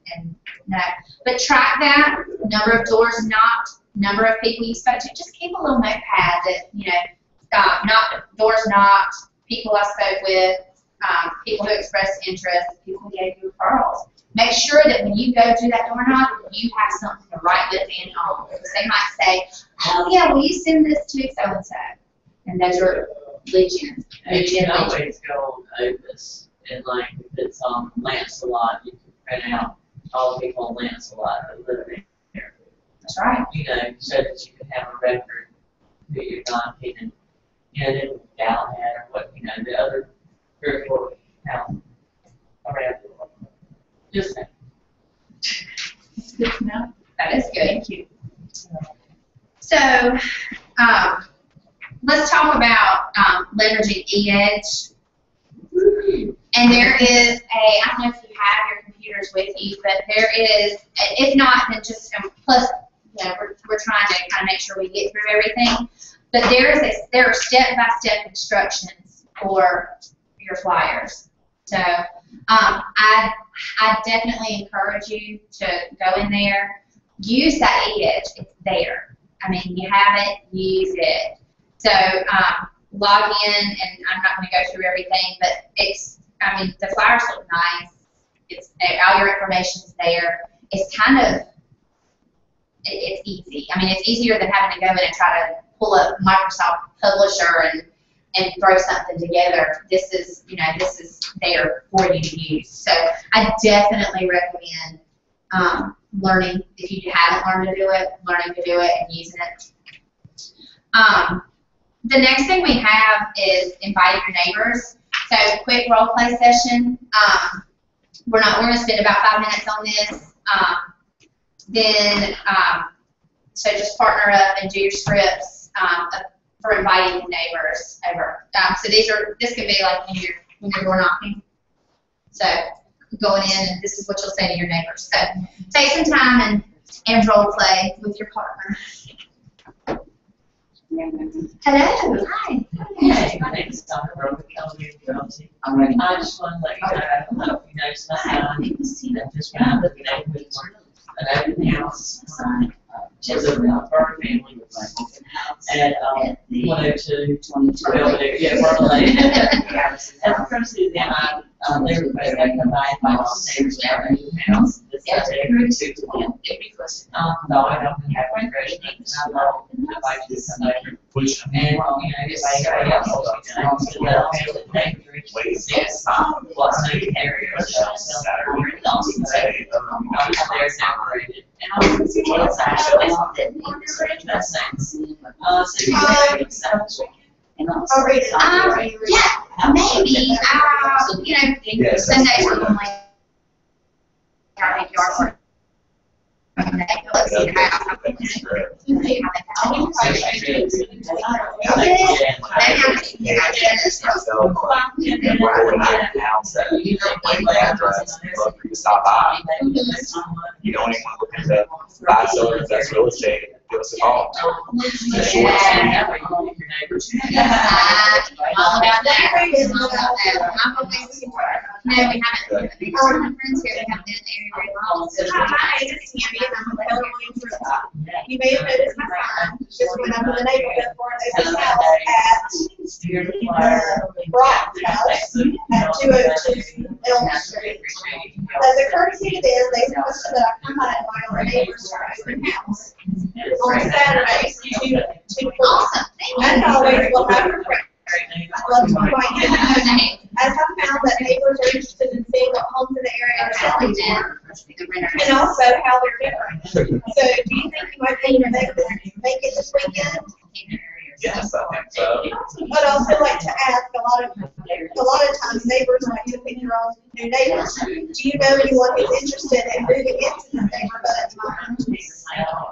know. But track that, number of doors knocked, number of people you spoke to. Just keep a little notepad that, not doors knocked, people I spoke with, people who expressed interest, people who gave you referrals. Make sure that when you go do that door knock, you have something to write with and on. Because they might say, oh yeah, will you send this to so-and-so? And those are legions. And you can always go on Opus, and like if it's on Lancelot, you can print out all the people on Lancelot that live there. That's right. So that you can have a record who you're knocking, and then Galahad or what, the other 3 or 4 houses around the world. Just that. Good to know. That is good. Thank you. So, let's talk about leveraging eEdge. And there is I don't know if you have your computers with you, but there is, if not, then just, plus, we're trying to kind of make sure we get through everything. But there are step-by-step instructions for your flyers. So, I definitely encourage you to go in there, use that eEdge. It's there. I mean, you have it, use it. So log in, and I'm not going to go through everything, but the flyers look nice. All your information is there. It's kind of, it's easy. I mean, it's easier than having to go in and try to pull up Microsoft Publisher and throw something together. This is there for you to use. So I definitely recommend learning, if you haven't learned to do it, learning to do it and using it. The next thing we have is inviting your neighbors. So quick role play session. We're going to spend about 5 minutes on this. So just partner up and do your scripts for inviting your neighbors over. So this can be like when you're door knocking. So going in, and this is what you'll say to your neighbors. So take some time and role play with your partner. Hello. Hi. Hey, my name is Dr. Robert Kelly. I just want to let you know, I don't know if you noticed my sign. I'm just around the neighborhood and everything else. Just a bird family at 102 Berlin. And the first is that they request I come by my neighbors at our new house. This is every 2 to 1. No, I don't have my freshman. I love invite you to come over. And everybody else, what's the area or Saturday, and I was what's actually that's nice. Yeah, maybe. Sundays we only our backyard work. Let's see your house. Stop by. You don't even look into buy solar, that's real estate, give us a call. It's short and sweet. All about that. All about that. I'm always, no, we haven't. Some of my friends here, they haven't been in the area very long. So Hi, my name is Tammy, and I'm with Keller Williams Realty. You may have noticed my sign, just went up in the neighborhood for an open house at Brock's house at 202 Elm Street. As a courtesy to them, they requested that I come by and invite all the neighbors for an open house. On Saturdays, 2 awesome. As always, we'll have your friends. I'd love to invite you. As I found that neighbors are interested in seeing what homes in the area are selling for, and also how they're different. So, do you think you might be able to make it this weekend? Yes, I think so. I'd also like to ask, a lot of times neighbors like to pick their own new neighbors. Do you know anyone who's interested in moving into this neighborhood of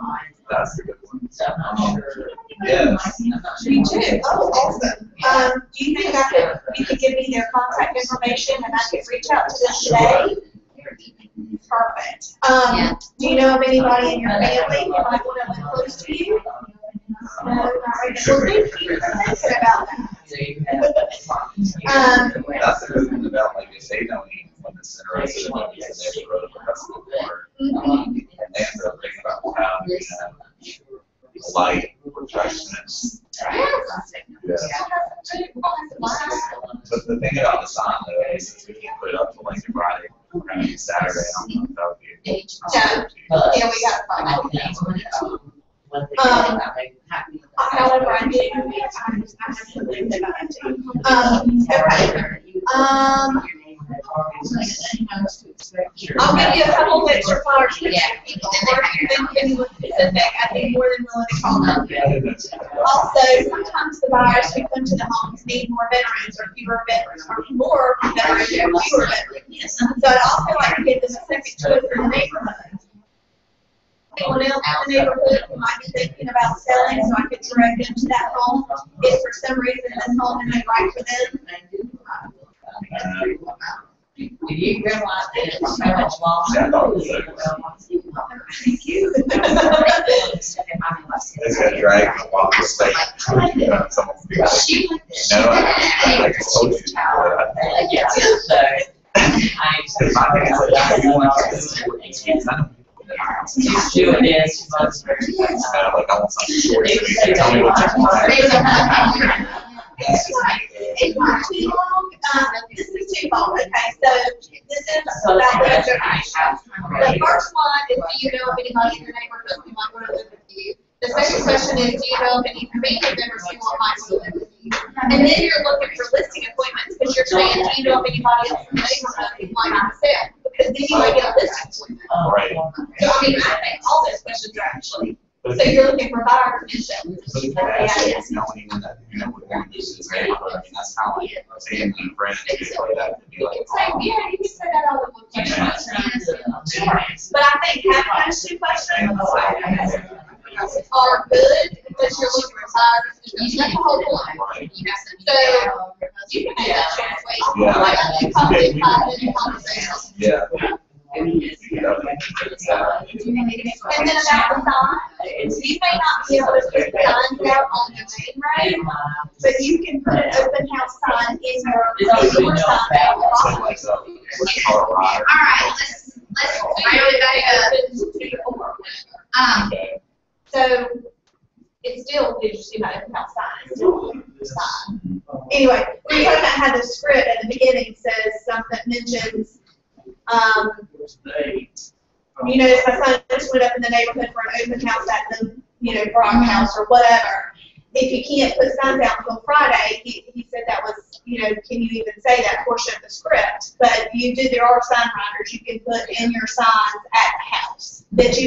mine? That's a good one. Yes. Me too. Oh, awesome. Do you think you could give me their contact information and I could reach out to them today? Perfect. Do you know of anybody in your family who might want to live close to you? No, not right now. Well, thank you for thinking about that. That's the good thing about, like, if they don't even want to interested in moving to the neighborhood because of the water. And they have to think about how, you know, light, refreshments. Yes. But the thing about the sign though is if you put it up to like Friday, or Saturday, I don't know if that would be a Yeah, we got to find out. However, I do, I have some things that I do. Okay. I'll give you a couple of extra flowers. Yeah. Or if you think anyone specific, I'd be more than willing to call them. Also, sometimes the buyers who come to the homes need more veterans or fewer veterans, or more veterans or fewer veterans. So I'd also like to give them a second choice in the neighborhood. Anyone else in the neighborhood who might be thinking about selling, so I could direct them to that home if for some reason this home isn't right for them. Do you realize that it's so much Thank you. It's gonna drag a while to say, someone will be like, no, I told you. Because my thing is like, you want to do this, like, I want something short, so you tell me what you want. It's not too long. This is too long. Okay, so this is about the education. The first one is, do you know of anybody in your neighborhood who might want to live with you? The second question is, do you know of any family members who might want to live with you? And then you're looking for listing appointments because you're saying, do you know of anybody else in the neighborhood who might not sell? Because then you might get a listing appointment. Right. So I mean, I think all those questions are actually. So you're looking for buyers and sellers. But if you ask if you know anyone that, you know, would want to use this neighborhood, I mean, that's kind of like saying to a friend, you get like that, to be like, oh. Yeah, you can say that all the time. But I think having those two questions are good because you're looking for buyers. That's the whole point. So you can make that choice. Yeah. Like, you probably find it in conversation. Yeah. And then about the sign, you may not be able to put signs out on the main road, but you can put an open house sign in your sign. All right, let's really back up. So it's still, did you see my open house sign? Anyway, we're talking about how the script at the beginning says something, mentions, you know, my son just went up in the neighborhood for an open house at the, you know, Brock House or whatever. If you can't put signs out until Friday, he said that was, you know, can you even say that portion of the script? But there are sign writers you can put in your signs at the house. That's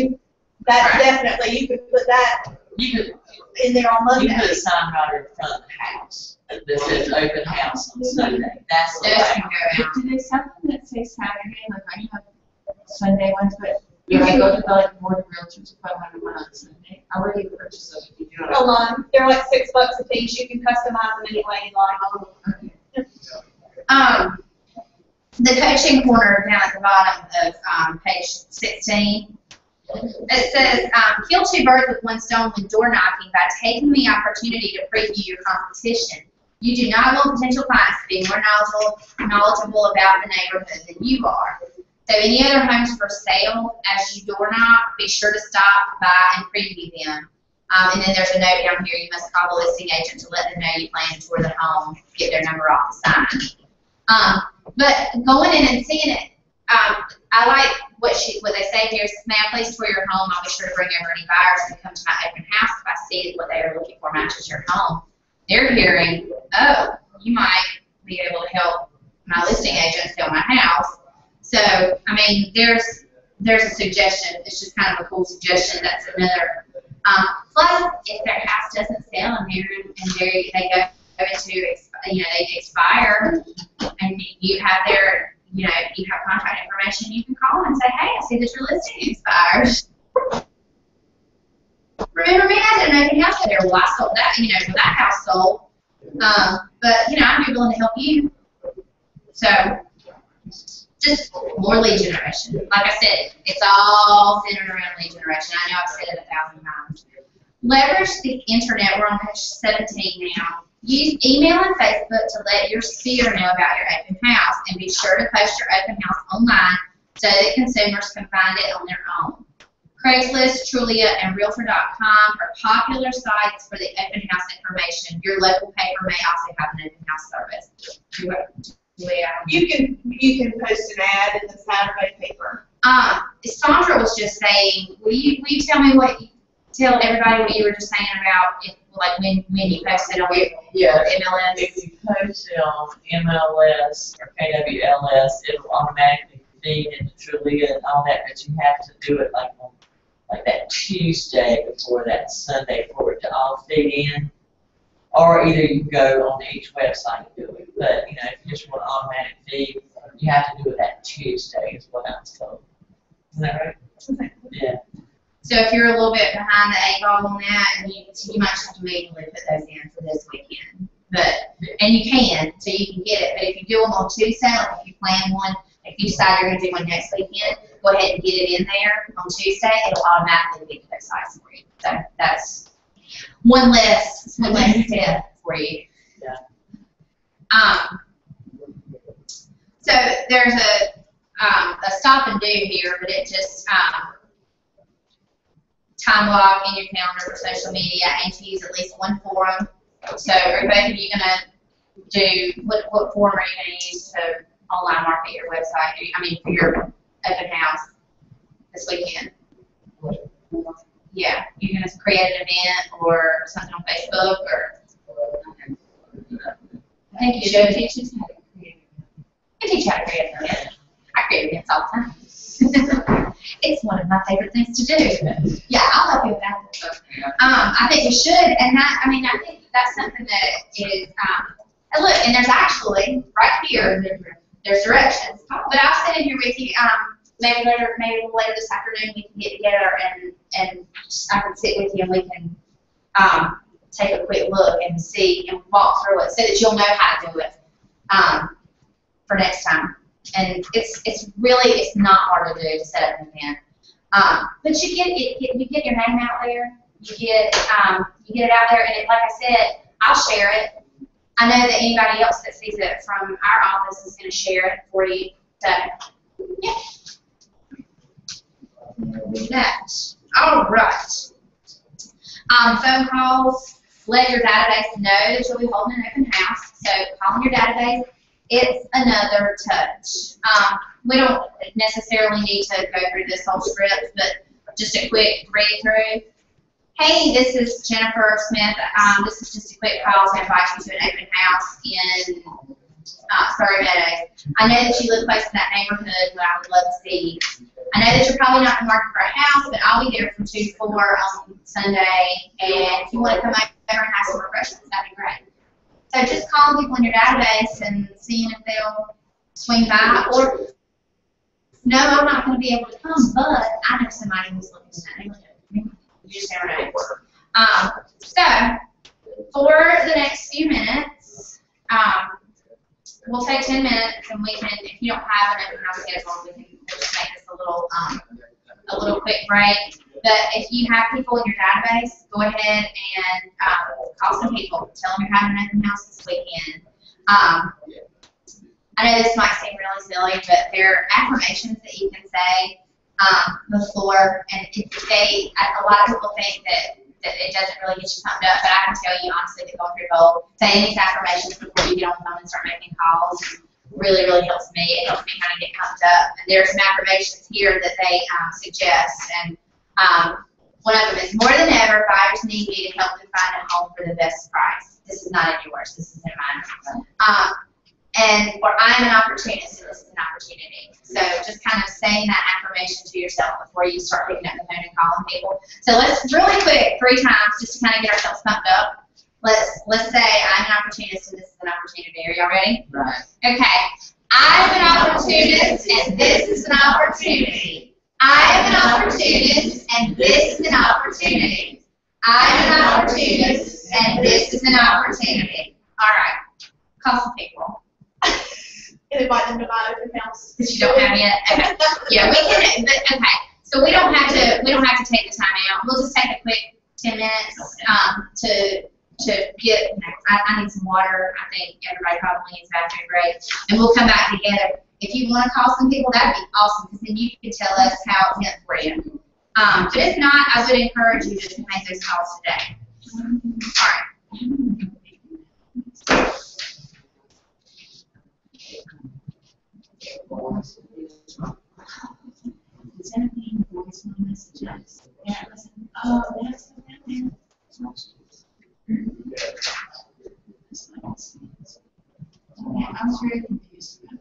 definitely, you could put that in there on Monday. You put a sign right in front of the house that says open house on Sunday. That's the way. Do they something that says Saturday, like I have Sunday ones, but You can go to the like Board of Realtors for 500 miles, and they already purchased those if you do it. Online, they're like $6 a piece, you can customize them any way you like. The coaching corner down at the bottom of page 16, it says, kill two birds with one stone when door knocking by taking the opportunity to preview your competition. You do not want potential clients to be more knowledgeable about the neighborhood than you are. So any other homes for sale, as you door knock, be sure to stop by and preview them. And then there's a note down here, you must call the listing agent to let them know you plan to tour the home, get their number off the sign. But going in and seeing it, I like what they say here. May I please tour your home? I'll be sure to bring over any buyers who come to my open house if I see what they are looking for matches your home. They're hearing, oh, you might be able to help my listing agent sell my house. So, I mean, there's a suggestion. It's just kind of a cool suggestion. That's another. Plus, if their house doesn't sell and they go into, they expire, and you have their, you have contact information, you can call them and say, hey, I see that your listing expires. Remember me? I didn't know the house there. Well, I sold that, well, that house sold. But, I'd be willing to help you. So, just more lead generation. Like I said, it's all centered around lead generation. I know I've said it 1,000 times. Leverage the internet. We're on page 17 now. Use email and Facebook to let your sphere know about your open house, and be sure to post your open house online so that consumers can find it on their own. Craigslist, Trulia, and Realtor.com are popular sites for the open house information. Your local paper may also have an open house service. You can post an ad in the Saturday paper. Sandra was just saying, will you tell everybody what you were just saying about when you posted on MLS? If you post it on MLS or KWLS, it'll automatically feed into Trulia and all that, but you have to do it like that Tuesday before that Sunday for it to all feed in. Or either you can go on each website and do it. But, if you just want automatic feed, you have to do it that Tuesday is what I was told. Isn't that right? Yeah. So if you're a little bit behind the 8 ball on that, and you might just have to manually put those in for this weekend. And you can, so you can get it. But if you do them on Tuesday, like if you plan one, if you decide you're going to do one next weekend, go ahead and get it in there on Tuesday. It'll automatically be to those sites for you. So that's one less step for you. Yeah. So there's a stop and do here, but it just time block in your calendar for social media and to use at least one forum. So are both of you going to do, what forum are you going to use to online market your website, for your open house this weekend? Yeah, you're going to create an event or something on Facebook, or I think you should teach us how to create an event. You teach how to create an event. I create events all the time. It's one of my favorite things to do. Yeah, I'll help you with that. I think you should, and I think that's something that is, and look, and there's actually, right here, there's directions. But I'll sit in here with you, maybe a little later this afternoon we can get together and I can sit with you and we can take a quick look and see and walk through it so that you'll know how to do it for next time. And it's not hard to do to set up an event. But you get your name out there, you get it out there, and like I said, I'll share it. I know that anybody else that sees it from our office is going to share it for you. So, yeah. Next. All right. Phone calls. Let your database know that you'll be holding an open house. So calling your database, it's another touch. We don't necessarily need to go through this whole script, but just a quick read through. Hey, this is Jennifer Smith. This is just a quick call to invite you to an open house in Spurry Meadows. I know that you live close to that neighborhood, but I would love to see you. I know that you're probably not in the market for a house, but I'll be there from 2 to 4 on Sunday, and if you want to come over and have some refreshments, that'd be great. So just calling people in your database and seeing if they'll swing by, or no, I'm not gonna be able to come, but I know somebody who's looking at it. You just never know. So, for the next few minutes, we'll take 10 minutes and we can, if you don't have an open house schedule, we can just make this a little quick break. But if you have people in your database, go ahead and call some people. Tell them you're having an open house this weekend. I know this might seem really silly, but there are affirmations that you can say before, and a lot of people think that it doesn't really get you pumped up, but I can tell you honestly that going through your goal, saying these affirmations before you get on the phone and start making calls really, really helps me. It helps me kind of get pumped up. And there are some affirmations here that they suggest, and one of them is, more than ever, buyers need me to help them find a home for the best price. This is not in yours, this is in mine. Or I'm an opportunist and this is an opportunity. So just kind of saying that affirmation to yourself before you start picking up the phone and calling people. So let's really quick, 3 times, just to kind of get ourselves pumped up. Let's say I'm an opportunist and this is an opportunity. Are y'all ready? Right. Okay. I'm an opportunist and this is an opportunity. I'm an opportunist and this is an opportunity. I'm an opportunist and this is an opportunity. All right. Call some people. And invite them to my open house. That you don't have yet? Okay. Yeah, we can, but okay. So we don't have to take the time out. We'll just take a quick 10 minutes to get, I need some water. I think everybody probably needs a bathroom break. And we'll come back together. If you want to call some people, that'd be awesome, because then you can tell us how it went for you. But if not, I would encourage you to make those calls today. All right. Sending voicemail messages. Yeah, listen. Oh, that's the yeah, I was very confused about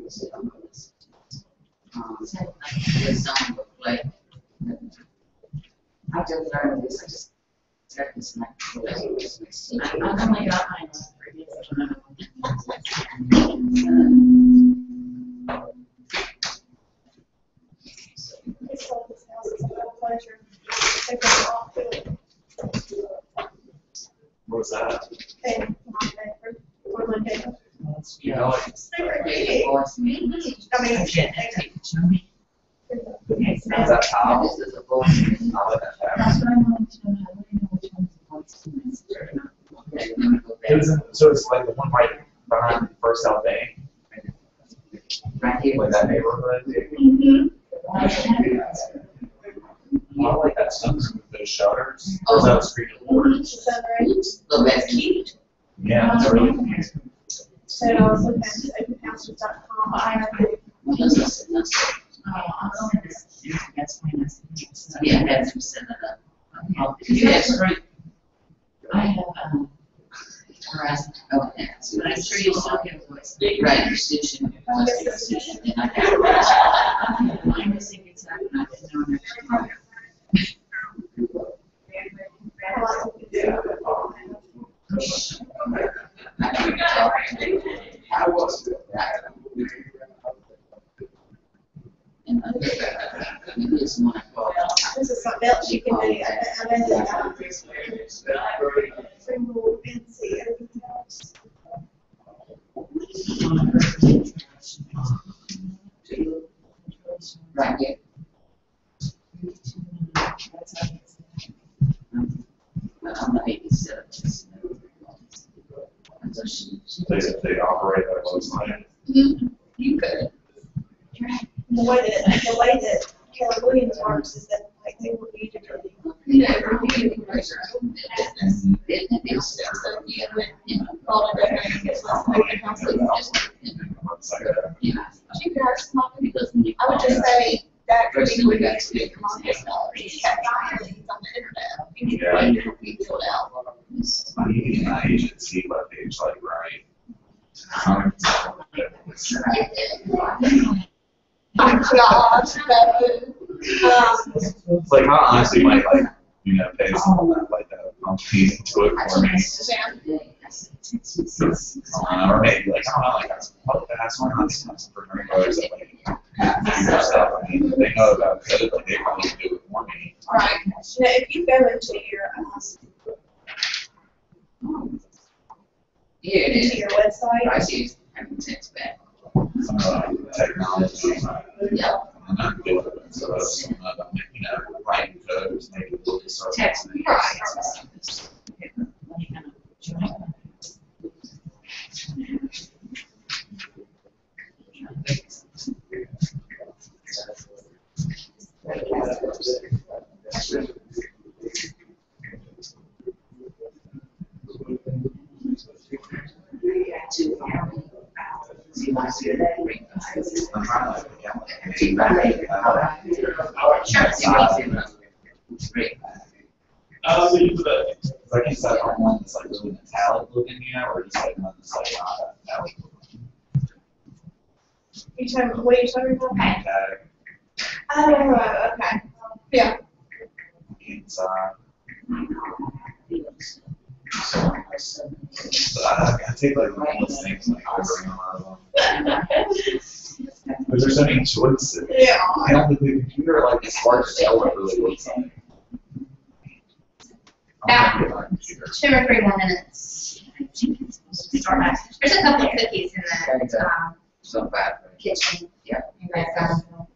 this. This song will play. I just learned this. I just got this night. I only got mine on previous one. This house is a real pleasure. They go off to it. What was that? And for my day. You know, like, Super cute. Voice me. I mean, I can't take it, show me. Okay, so is that how? This is a voice. I'll let that happen. that's what I wanted to know. How do I know which one's the voicemail message or not? Okay, let me go It was back. so it's like the one right behind First South Bank, Right here. like that neighborhood. mm-hmm. I like that sunroom with those shutters. Or is that a screen door? Look, that's cute. Yeah, it's really cute. So I was looking at openhouses.com. I Well, that's I'll send this. That's my message. yeah, that's who set it up. Okay. Because you have strength. I have, harassment. Okay. But I'm sure you still get a voice. Right, Susan. Susan, and I got I'm missing it, so I didn't know that. I was. and this one I call. This is something else you can do. I bet that single fancy open house. Right here. I'm not even set up this. So They operate that website. you could. The way that Keller Williams works is that like they will be different. Yeah, review business. It's you know, call it there and get some open houses, just, you know, you guys talk because when you. I would just say that could First, be we when got you to get come on this this now. you have filings on the internet. You need to Yeah. When you fill out. I need an agency webpage like right. Oh gosh, no. It's like I honestly might like pay someone that like that company to do it for me. Or maybe like I don't know, like I'll ask one on some for $100 like stuff. I mean, if they know about code, like they probably do it for me. Right. Now, if you go into your, Here it into is. your website, I see, I can text back. Some technology. Yeah. I'm not good at it, so that's, you know, writing code, is making it look so. Text me. Like you said, on one that's like really metallic looking, you know, or just like one that's like not metallic what are you talking about? looking. Tag Oh, okay. Yeah. inside. But I take like one of those things like over and over. But there's so many choices. Yeah. I don't think the computer like is hard to tell what really looks like. I don't think it's computer. 2 or 3 more minutes. I think it's supposed to start back. There's a couple of cookies in the So bad. kitchen. Yeah. You guys got them?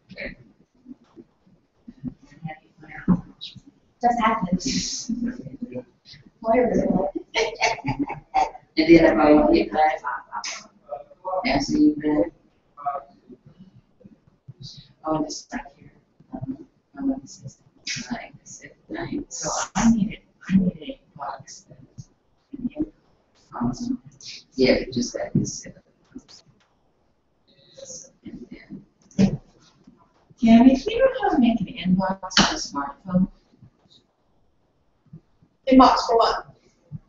Just happens. Whatever. And then I will get back. Answer you back. Oh, this back here. I want to say something like, So I needed a box that. awesome. Yeah, just that is. Tammy, do you know how to make an inbox on a smartphone? Inbox for what?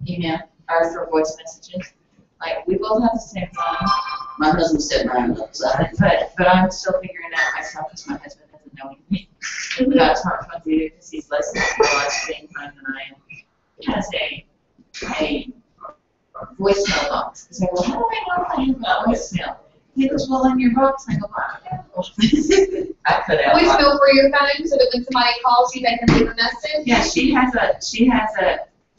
Email, or for voice messages? Like, we both have the same phone, My husband said mine upside. but I'm still figuring out myself because my husband doesn't know anything about smartphones either because he's less screen time than I am. He has a voicemail box. So I go, how do I know if I have a voicemail? He goes, well, in your box. I go, wow. I put out. Voicemail for your phone so that when somebody calls you, they can leave a message? Yeah, she has a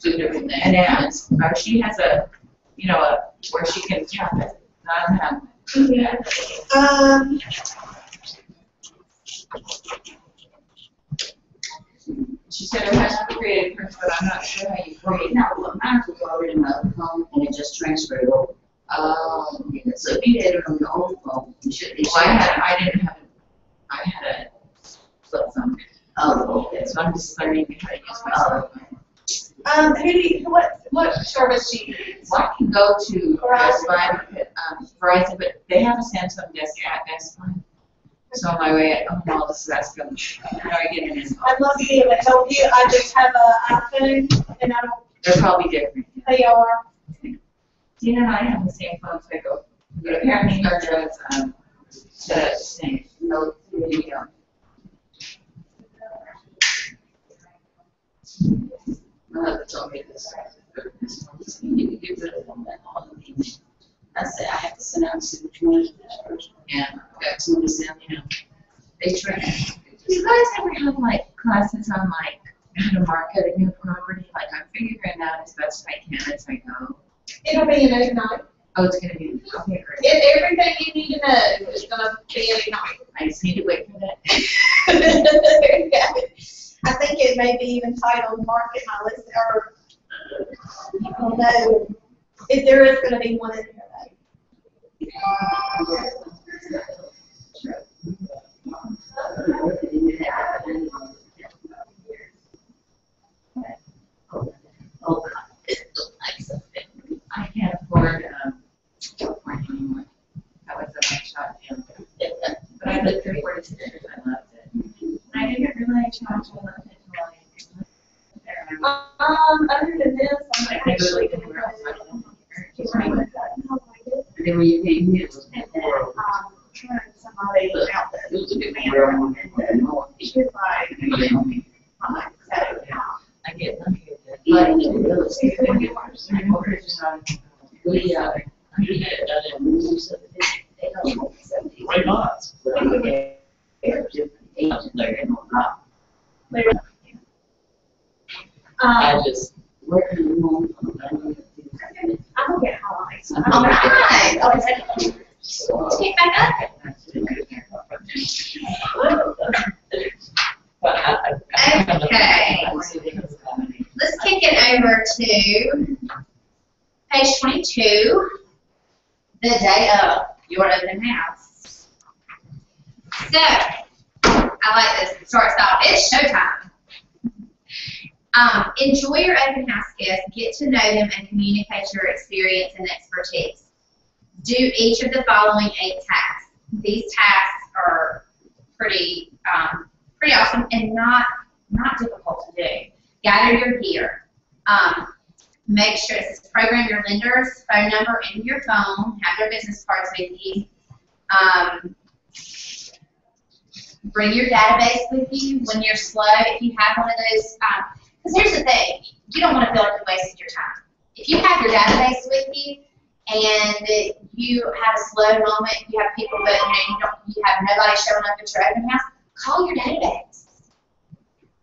Two different things. an app, or she has a, you know, where she can tap it. I don't have She said it has to be created first, but I'm not sure how you create. No, well, mine was already in my phone and it just transferred over. Yeah, so if you had it on your own phone, you should be. Well, I had a flip phone. Oh, okay. So I'm just learning how to use my phone. What service do you use? Well, I can go to Verizon, but they have a Samsung desk at Best Buy. So on my way home, I'll just ask them, how do I get an inbox? I'd love to be able to help you. I just have an iPhone and I don't, They're probably different. they are. Tina and I have the same phone, so I go, but apparently our drugs, set up the same. No, you don't. My husband told me this. You need to get rid of them and all of these. I said, I have to send out and see which one is first. Yeah. Got somebody send, you know, they try. Do you guys ever have like classes on like how to market a new property? Like I'm figuring out as best I can as I go. It'll be an overnight. Oh, it's gonna be, okay, great. Everything you need to know is gonna be an overnight. I just need to wait for that. I think it may be even titled Market My List, or people know if there is gonna be one in here. Oh, God, it looks like something. I can't afford, California anymore. That was a nice shot, Jim. But I lived there 46 years, I loved it. And I didn't realize how much I loved it until Other than this, I'm I really didn't realize how much I loved it. And then when you came here, it was horrible. somebody out there. It was a bit more. She was like, I get lucky with it. Yeah, real estate. We, We did, they don't know 70. Right on. There's different agents there and whatnot. I just, where can you move from? I'm gonna get highlights. All right. Take back up. Okay. Let's kick it over to page 22, the day of your open house. So, I like this. It starts off, it's showtime. Enjoy your open house guests, get to know them, and communicate your experience and expertise. Do each of the following 8 tasks. These tasks are pretty awesome and not difficult to do. Gather your gear. Make sure it says program your lender's phone number into your phone. Have their business cards with you. Bring your database with you when you're slow. If you have one of those, because here's the thing, you don't want to feel like you wasted your time. If you have your database with you and you have a slow moment, you have people that you have nobody showing up at your open house, call your database.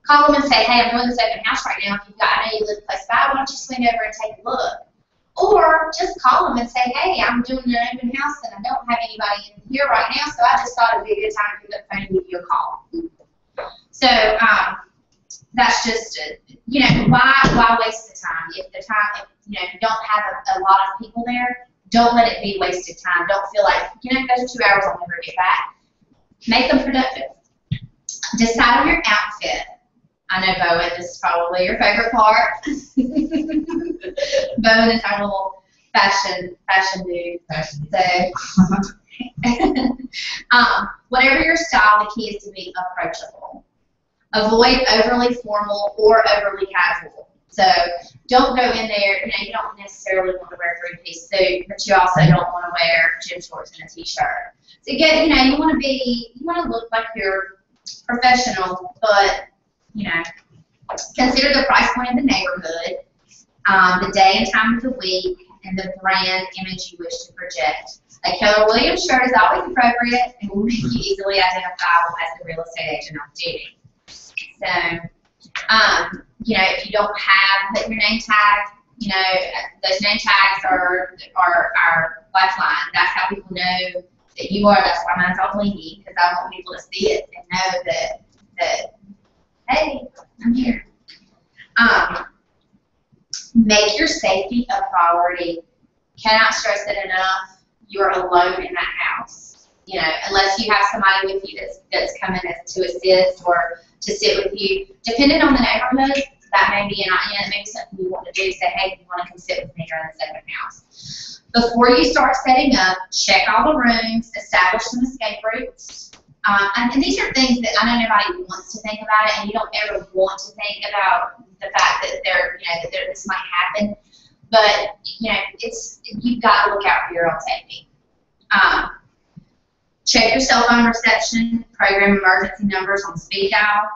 Call them and say, hey, I'm doing this open house right now. If you've got, I know you live close by, why don't you swing over and take a look? Or just call them and say, hey, I'm doing an open house and I don't have anybody in here right now, so I just thought it would be a good time to pick up the phone and give you a call. So that's just, why waste the time? If the time, if you don't have a lot of people there, don't let it be wasted time. Don't feel like, those 2 hours I'll never get back. Make them productive. Decide on your outfit. I know, Bowen, this is probably your favorite part. Bowen is our little fashion dude. So, whatever your style, the key is to be approachable. Avoid overly formal or overly casual. So, don't go in there, you don't necessarily want to wear a 3-piece suit, but you also don't want to wear gym shorts and a t-shirt. So, again, you want to look like you're professional, but consider the price point of the neighborhood, the day and time of the week, and the brand image you wish to project. A Keller Williams shirt is always appropriate and will make you easily identifiable as the real estate agent on duty. So, if you don't have put your name tag, those name tags are our lifeline. That's how people know that you are. That's why mine's all blingy, because I want people to see it and know that hey, I'm here. Make your safety a priority. Cannot stress it enough. You're alone in that house. Unless you have somebody with you that's coming to assist or to sit with you. Depending on the neighborhood, that may be something you want to do. Say, hey, you want to come sit with me during this open house. Before you start setting up, check all the rooms, establish some escape routes. And these are things that I know nobody wants to think about it, and you don't ever want to think about the fact that this might happen. But you've got to look out for your own safety. Check your cell phone reception. Program emergency numbers on speed dial.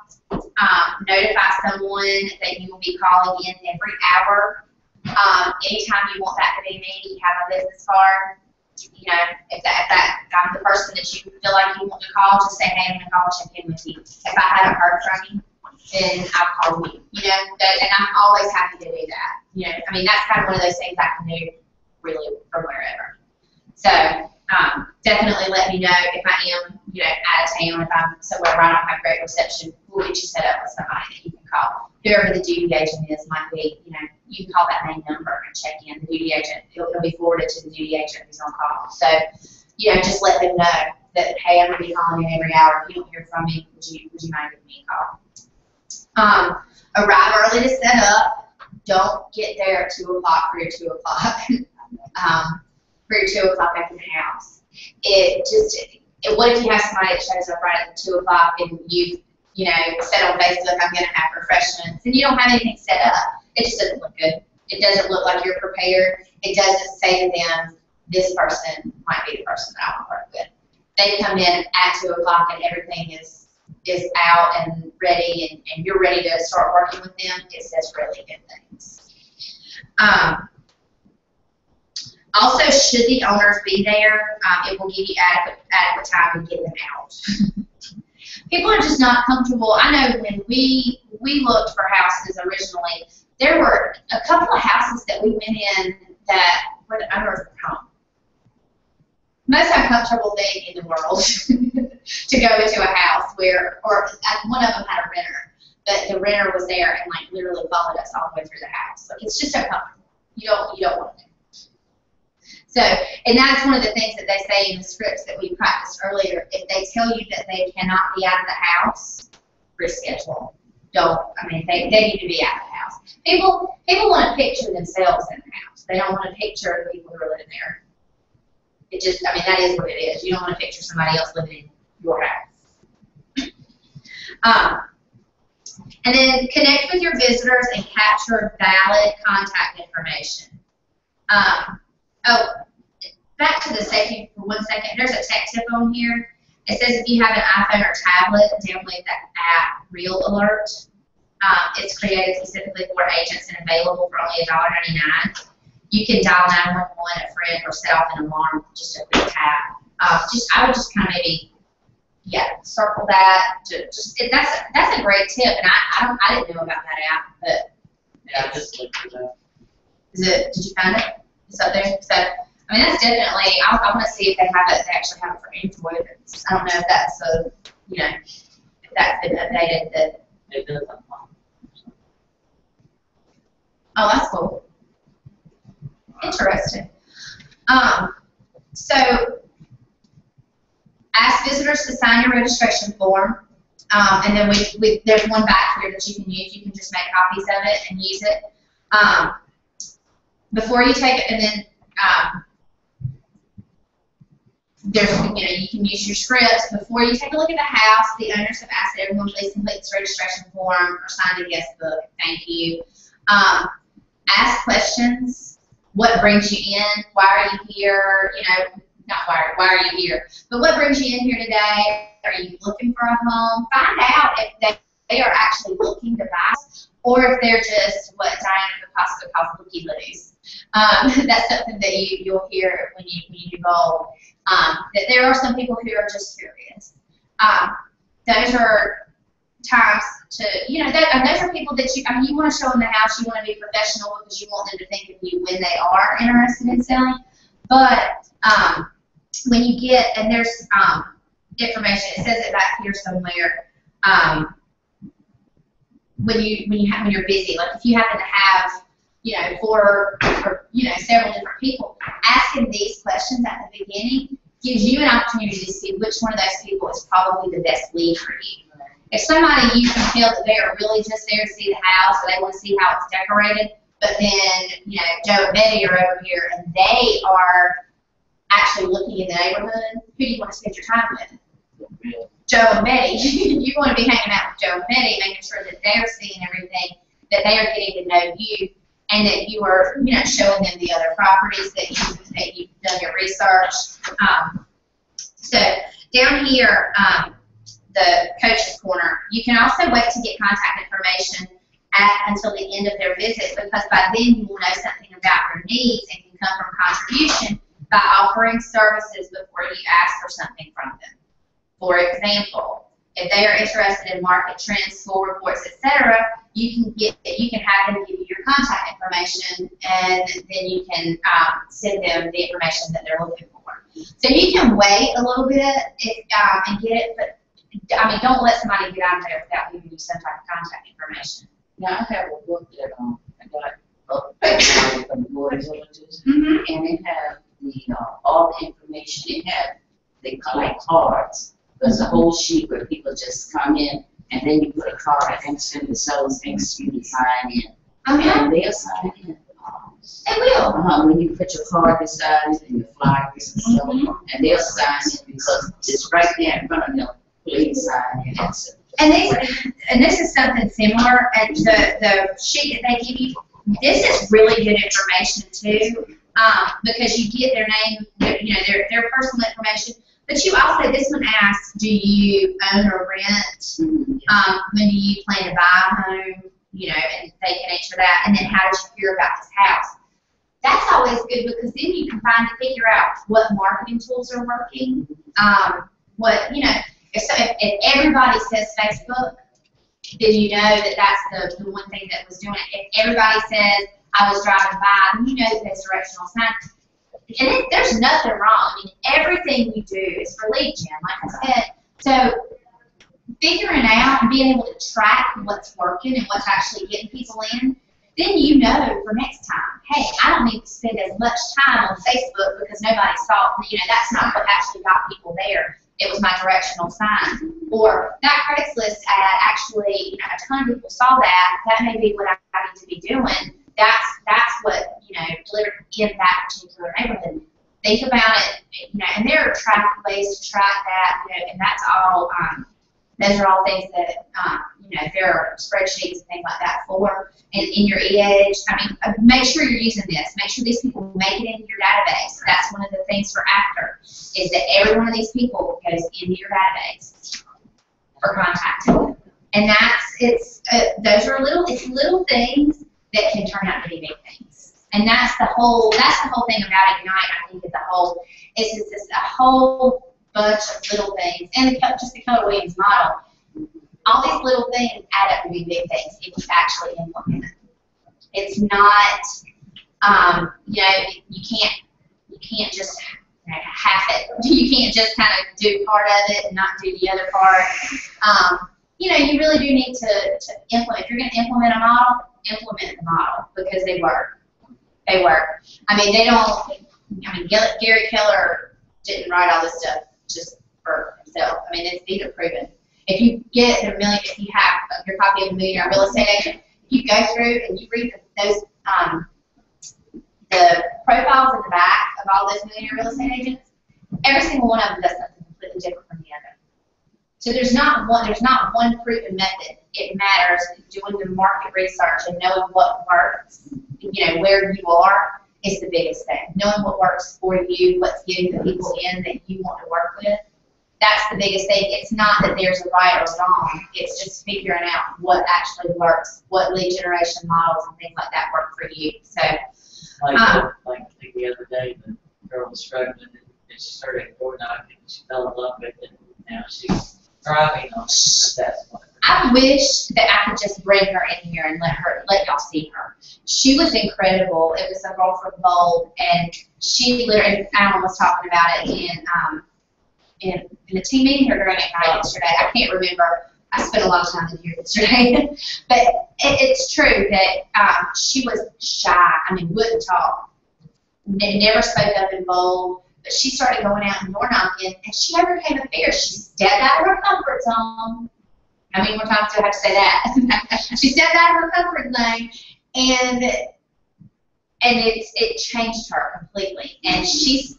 Notify someone that you will be calling in every hour. Anytime you want that to be me, you have a business card. If I'm the person that you feel like you want to call, just say, hey, I'm going to call and check in with you. If I haven't heard from you, then I'll call you. And I'm always happy to do that. That's kind of one of those things I can do really from wherever. So definitely let me know if I am, out of town, if I'm somewhere where I don't have great reception. We'll get you set up with somebody that you can call. Whoever the duty agent is might be, you can call that main number and check in. The duty agent, it'll be forwarded to the duty agent who's on call. So, just let them know that, hey, I'm going to be calling in every hour. If you don't hear from me, would you mind giving me a call? Arrive early to set up. Don't get there at 2 o'clock for your 2 o'clock. For your 2 o'clock open house. What if you have somebody that shows up right at 2 o'clock and you said on Facebook, I'm going to have refreshments, and you don't have anything set up? It just doesn't look good. It doesn't look like you're prepared. It doesn't say to them, this person might be the person that I want to work with. They come in at 2 o'clock and everything is out and ready, and you're ready to start working with them. It says really good things. Also, should the owners be there, it will give you adequate time to get them out. People are just not comfortable. I know when we looked for houses originally, there were a couple of houses that we went in that were the owners were home. Most uncomfortable thing in the world to go into a house where, or one of them had a renter, but the renter was there and like literally followed us all the way through the house. Like it's just uncomfortable. You don't want to. So, and that's one of the things that they say in the scripts that we practiced earlier. If they tell you that they cannot be out of the house, reschedule. They need to be out of the house. People want to picture themselves in the house. They don't want to picture the people who are living there. That is what it is. You don't want to picture somebody else living in your house. And then connect with your visitors and capture valid contact information. Back to the safety for 1 second. There's a tech tip on here. It says if you have an iPhone or tablet, download that app, Real Alert. It's created specifically for agents and available for only $1.99. You can dial 911, a friend, or set off an alarm with just a quick tap. I would just kind of maybe, circle that. That's a great tip, and I didn't know about that app, but Yeah, I just looked it up. did you find it? It's up there. So that's definitely. I want to see if they have it. They actually have it for Android. I don't know if that's if that's been updated. That It doesn't. oh, that's cool. Interesting. So ask visitors to sign your registration form, and then there's one back here that you can use. You can just make copies of it and use it before you take it, and then you can use your scripts before you take a look at the house. The owners have asked that everyone please complete this registration form or sign the guest book. Thank you. Ask questions. What brings you in? Why are you here? Not why are you here, but what brings you in here today? Are you looking for a home? Find out if they are actually looking to buy, or if they're just what Diana Picasso calls looky-loos. That's something that you'll hear when you go. That there are some people who are just curious. Those are times to, and those are people that you want to show them the house, you want to be professional because you want them to think of you when they are interested in selling. But when you get, and there's information, it says it back here somewhere, when you're busy, like if you happen to have, 4 or, several different people, asking these questions at the beginning gives you an opportunity to see which one of those people is probably the best lead for you. If somebody you can feel that they are really just there to see the house, or they want to see how it's decorated, but then, Joe and Betty are over here and they are actually looking in the neighborhood, who do you want to spend your time with? Joe and Betty. You want to be hanging out with Joe and Betty, making sure that they're seeing everything, that they are getting to know you, and that you are, showing them the other properties that you've done your research. So down here, the coach's corner, you can also wait to get contact information until the end of their visit, because by then you will know something about their needs and can come from contribution by offering services before you ask for something from them. For example, if they are interested in market trends, school reports, etc., you can have them give you your contact information, and then you can send them the information that they're looking for. So you can wait a little bit and get it, but don't let somebody get out of there without giving you some type of contact information. Now, I have a book that I got from the Board of Villages, and it has all the information. They collect cards. There's a whole sheet where people just come in, and then you put a card next to the seller's next to you to sign in. And they'll sign in. They will. When you put your card beside it and your flyers and stuff, and they'll sign in because it's right there in front of them. Please sign in. And this is something similar. And the sheet that they give you, this is really good information too, because you get their name, their personal information. But you also, this one asks, do you own or rent? When do you plan to buy a home? And they can answer that. And then how did you hear about this house? That's always good because then you can find to figure out what marketing tools are working. What, you know, if everybody says Facebook, then you know that that's the one thing that was doing it. If everybody says I was driving by, then you know that there's directional signs. And there's nothing wrong. I mean, everything you do is for lead gen, like I said. So figuring out and being able to track what's working and what's actually getting people in, then you know for next time, hey, I don't need to spend as much time on Facebook because nobody saw it. You know, that's not what actually got people there. It was my directional sign. Or that Craigslist ad actually, you know, a ton of people saw that. That may be what I need to be doing. That's what, you know, delivered in that particular neighborhood. Think about it, you know, and there are ways to track that, you know, and that's all, those are all things that, you know, there are spreadsheets and things like that for. And in your EDge, I mean, make sure you're using this. Make sure these people make it into your database. That's one of the things for after, is that every one of these people goes into your database for contacting. And those are little things that can turn out to be big things. And that's the whole thing about Ignite, I think, it's just a whole bunch of little things. And just the Keller Williams model. All these little things add up to be big things if you actually implement it. It's not, you know, you can't just, you know, half it. You can't just kind of do part of it and not do the other part. You know, you really do need to implement. If you're going to implement a model, implement the model because they work. They work. I mean, Gary Keller didn't write all this stuff just for himself. I mean, these are proven. If you get if you have your copy of a Millionaire Real Estate Agent, if you go through and you read those, the profiles in the back of all those Millionaire Real Estate Agents, every single one of them does something completely different from the other. So there's not one proven method. It matters doing the market research and knowing what works. You know, where you are is the biggest thing. Knowing what works for you, what's getting the people in that you want to work with. That's the biggest thing. It's not that there's a right or wrong. It's just figuring out what actually works, what lead generation models and things like that work for you. So, like I think the other day, the girl was struggling and she started door knocking and she fell in love with it. And now she's thriving on it. That's what. I wish that I could just bring her in here and let y'all see her. She was incredible. It was a girl from Bold, and she literally, Alan was talking about it in a team meeting or during Ignite yesterday. I can't remember. I spent a lot of time in here yesterday. But it's true that she was shy. I mean, wouldn't talk. Never spoke up in Bold. But she started going out and door knocking, and she overcame a fear. She stepped out of her comfort zone. How many more times do I have to say that? She stepped out of her comfort zone, and it changed her completely. And it's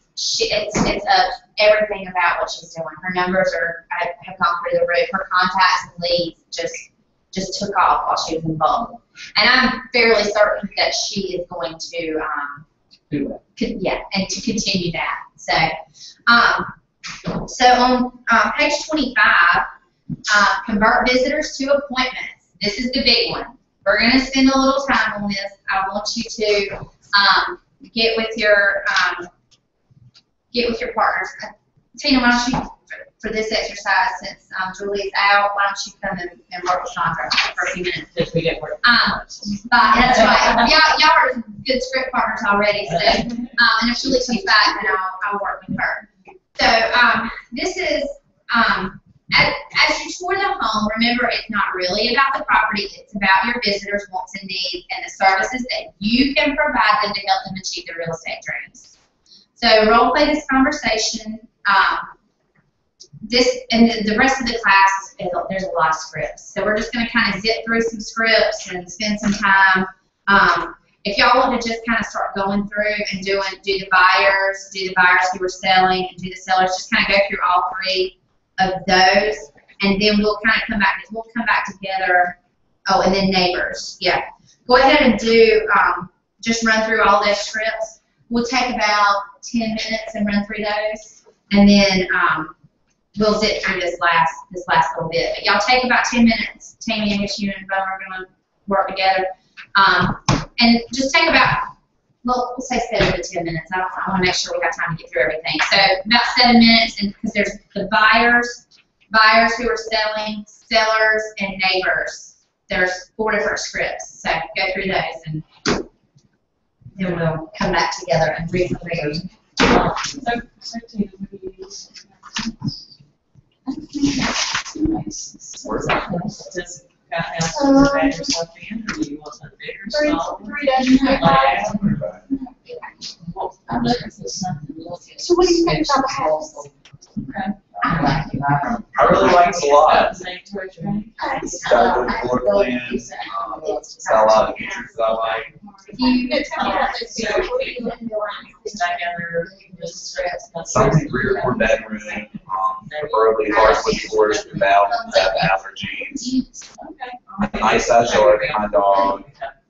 everything about what she's doing. Her numbers have gone through the roof. Her contacts and leads just took off while she was involved. And I'm fairly certain that she is going to and to continue that. So on page 25. Convert visitors to appointments. This is the big one. We're going to spend a little time on this. I want you to get with your partners. Tina, why don't you, for this exercise, since Julie's out, why don't you come and work with Chandra for a few minutes? If we get work. That's right. Y'all are good script partners already. So, and if Julie comes back, then I'll work with her. So this is. As you tour the home, remember it's not really about the property, it's about your visitors' wants and needs and the services that you can provide them to help them achieve their real estate dreams. So role play this conversation. The rest of the class, there's a lot of scripts. So we're just going to kind of zip through some scripts and spend some time. If y'all want to just kind of start going through and do the buyers who are selling, and do the sellers, just kind of go through all three of those, and then we'll kind of come back together. Oh, and then neighbors. Yeah. Go ahead and do just run through all those scripts. We'll take about 10 minutes and run through those, and then we'll zip through this last little bit. But y'all take about 10 minutes. Tammy, I guess you and Bo are going to work together, and just take about well, we'll say 7 to 10 minutes. I want to make sure we have time to get through everything. So about 7 minutes, and because there's the buyers who are selling, sellers, and neighbors. There's 4 different scripts. So go through those, and then we'll come back together and read from there. So Tina, what do you use? Just kind of ask you to add yourself in, or do you want something bigger, smaller? 3 dozen. So what do you think about the house? Okay. I really like it a lot. Same towards your It's got a good floor plan. It's got a lot of features that I like. You can tell me about this, what are you looking for? together, just Something 3 or 4 bedroom, preferably hardwood floors without allergies. A nice size yard for my dog.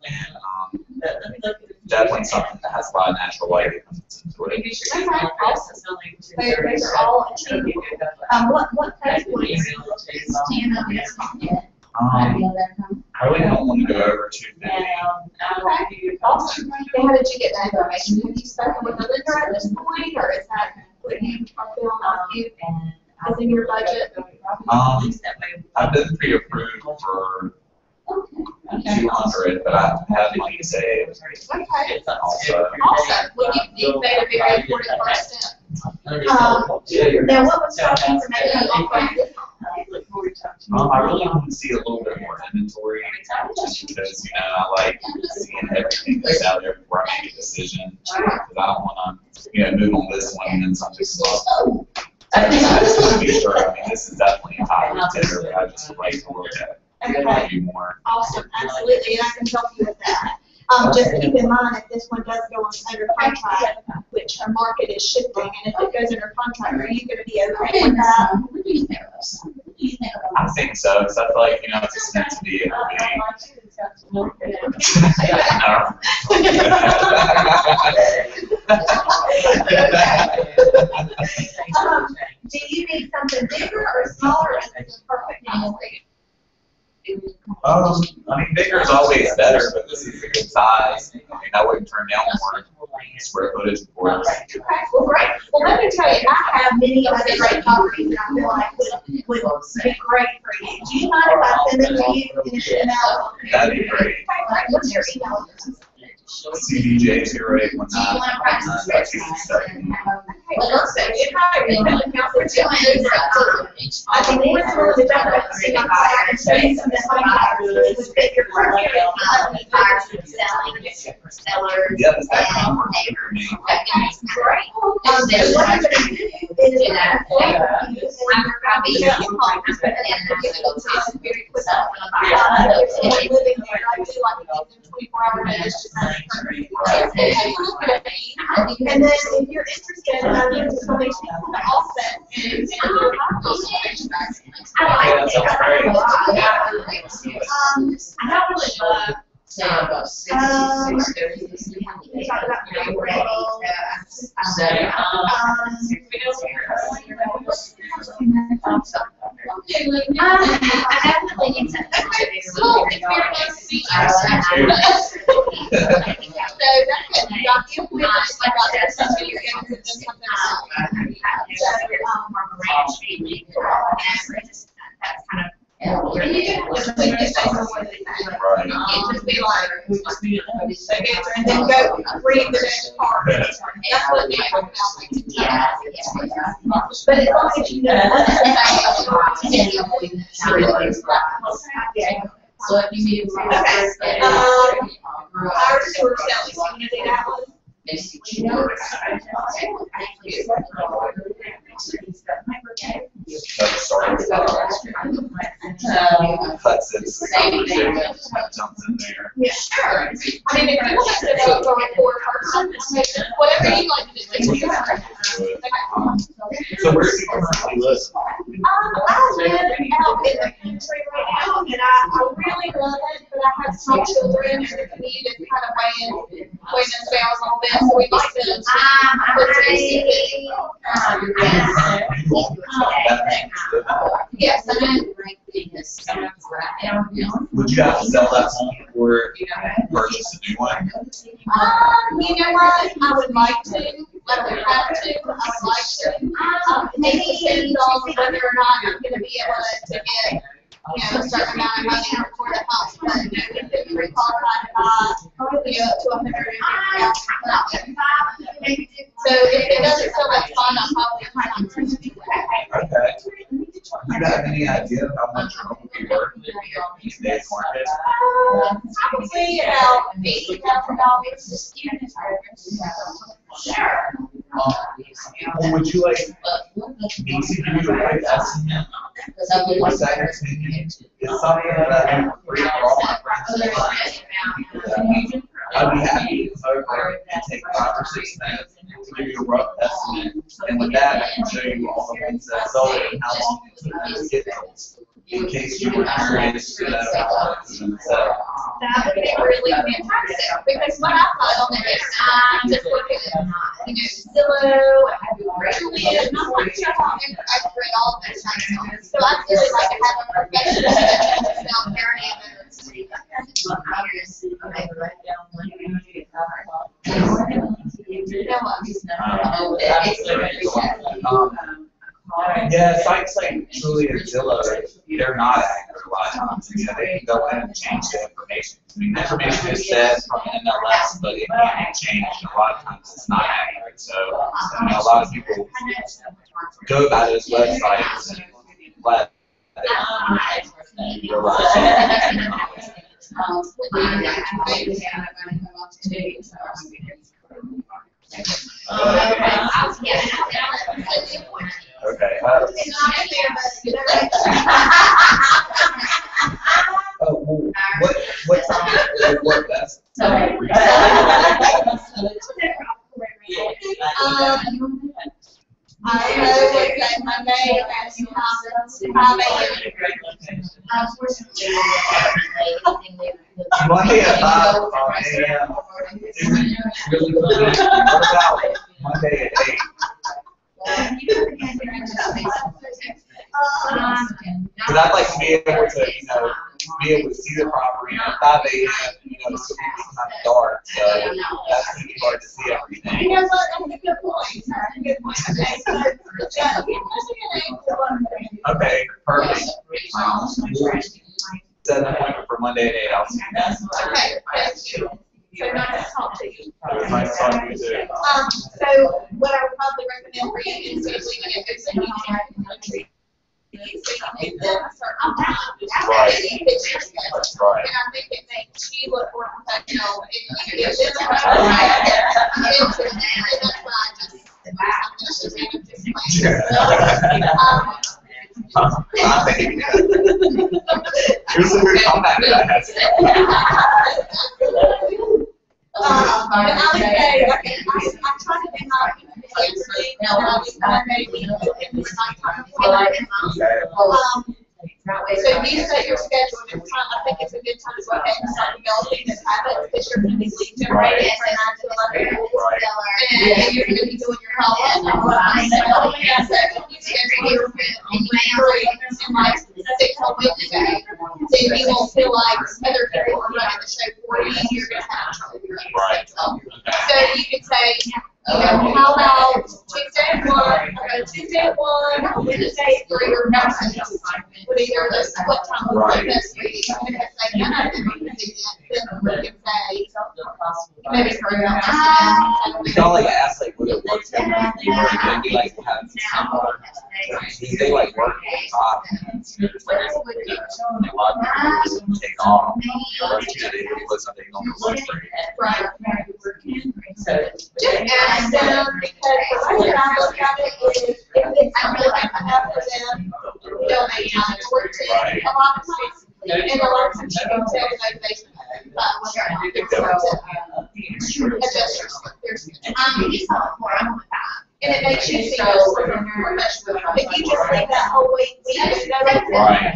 And definitely something that has a lot of natural light that comes into it. Maybe sure you can also something to Those are all achievable. What price point is it? I really don't want to go over 250. Awesome. And how did you get that information? Have you spoken with the lender at this point, or is that putting him on film on you as in your budget? I've been pre-approved for 200, but I have money saved. Okay. Also, Awesome. Well, you made a very important first step. Now, what was some information on this? I really want to see a little bit more inventory, just because, I like seeing everything that's out there before I make a decision. Because I don't want to, move on this one and then something comes up. I just want to be sure. I mean, this is definitely a high contender, but I just would like to look at a few more. Awesome, absolutely, and I can help you with that. Just keep in mind, if this one does go on under contract, which our market is shifting, and if it goes under contract, are you gonna be okay with that? What do you think of us? What do you think of I us? think so, because I feel like, it's meant to be a Do you need something bigger or smaller, is this perfect now? Bigger is always better, but this is a good size. I wouldn't turn down more square footage, of course. Okay, well, great. Well, let me tell you, I have many other great properties that I feel like would be great for you. Do you mind if I send them to you in an email? That'd be great. Okay, what's your email address? CDJ 0819. Do you want to practice Well, let's say, if I really count for 2 minutes, I think we're going to definitely see on fire and show you some of the with bigger criteria, buyers and sellers. Yeah, that's definitely works for me. Great. What I'm going to do is I'm very quick. There's someone living there, I do like to give them 24-hour notice to come. And then if you're interested, I'll give you some information on the offset. I like it. I don't really love. Say about 66, 36, We talked about being ready. I definitely need to. So that's good. Got you. We like that. So you're able to do something else. That's kind of. And you can just say more than that. Right. You just be like, and then go read the next part. That's what we talk about. Yeah. But as long as you know. So if you need to. Okay. Our sewer selling, so you do that one. Cuts it, jumps in there. Yeah, sure. I mean, if you want to go for a poor person, whatever you like to do. So where do you currently live? I live out in the country right now, and I really love it, but I have small children, and the commute is kind of weighing us down a little bit, so we like to. Yes, and then his right now. Would you have to sell that home or purchase a new one? You know what, I would like to, I would have to, I would like to. Maybe it depends on whether or not I'm gonna be able to get, a certain amount of money for the house, but if you recall, up to $150,000. So if it doesn't sell, that's fine, I'll probably. Okay. Do you have any idea of how much your home would be worth in today's market? Probably about $80,000. Or would you like me to give you a right estimate? My second opinion is something that I do for free for all my friends. I'd be happy to come over and take 5 or 6 minutes to give you a rough estimate. And with that, I can show you all the things that sold and how long it took them to get those. In case you were curious about so. That would be really fantastic, because what I thought on it is, just look at, Zillow, Julian, I'm not sure how I've read all of this stuff. So I'd really like to have a professional that sell Yeah, sites like Julian and Zillow, they're not accurate a lot of times. They can go in and change the information. I mean, the information is set from MLS, but it can be changed. A lot of times it's not accurate. So, a lot of people go by those websites and let Okay. What time would work best? I would say Monday at 5 a.m. Monday at 5 a.m. Really good. What about Monday at 8? Because I'd like to be able to, be able to see the property at 5 a.m. It's going to be kind of dark, so that's going to be hard to see everything. You know what? That's a good point. That's a good point. Okay, perfect. Set an appointment for Monday at 8. I'll see you guys. Okay, thank you. So nice to talk to you. It was nice talking to you too. So what I would probably recommend for you is if we can get those in country. Right. Pictures. That's right. And I think it makes you look more professional if you get this. I'm thinking here's the weird comment that I had. I would say, I try to be not fancy, so you set your schedule and time. I think it's a good time to go ahead and start developing this habit, because you're going to be lead generating for 9 to 11. And you're going to be doing your call-in. So you schedule your in like 6 whole weeks ago. So you won't feel like other people are running the show for you. You're going to have control of your own schedule. So you could say, how about Tuesday at 1, or Tuesday at 1, Wednesday at 3, or no, would either of those, what time would work best for you? And if they cannot do that, then we can say, maybe for Y'all like ask like what it works for them. You know, maybe like have some they like work on top. There's like a lot of people take off. They put something on the lunch break. right. Just ask them, because the way I look at it is, if it's something like enough for them, they'll make time to work to it. A lot of times, and a lot of times you can tell the motivation, but what you're not doing, so adjust your schedule. You saw it before, I'm with that. And it makes you feel professional. If you just leave that whole week, Right.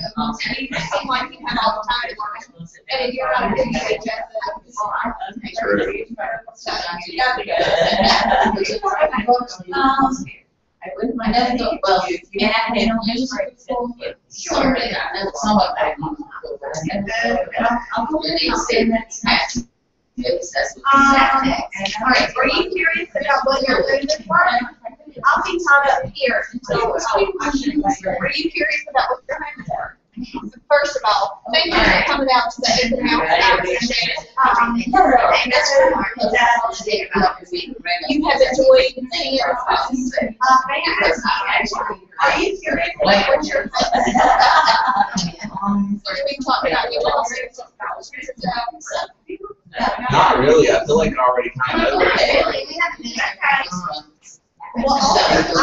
you just seem like you have all the time to work. And if you're not a good adjust it. True. So, you gotta do that. I wouldn't mind that, well, you have to have use it. Some of it, I know some of it. I'm going to say that's. Yes, that's All right, are you curious about what you're doing this morning? I'll be tied up here until questions. Are you curious about what you're doing for? First of all, thank you for coming out to the open house. I appreciate it. You have enjoyed seeing your friends. Are you curious about what you're we talked about you already. Not really, I feel like I already kind of know it. Really, we haven't been there. Well, I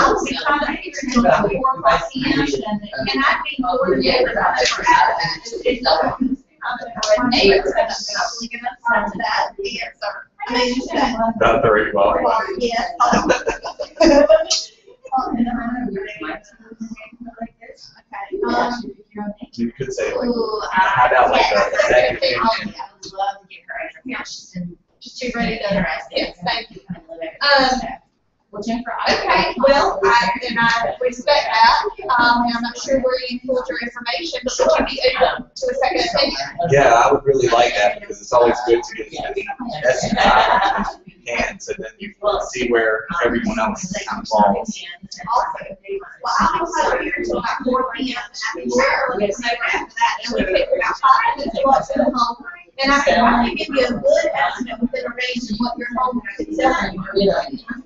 will be trying to figure it out before 5 p.m. And I'd be more than able to Not very well. Yes. You could say like, Ooh, how about like a executive I function? would love to get her over here. She's ready to interested. Yes, thank you. Well, Jennifer, Okay, well, I respect that. I'm not sure where you pulled your information, but would you be open to a second opinion? Yeah, I would really like that because it's always good to get as many as you can, so then you see where everyone else kind of falls. Also, well, I'll have you here until about 4 p.m. and I can share a little bit after that, and we can figure out 5 minutes of what's in the home. And I can probably give you a good estimate within a range of what your home could sell.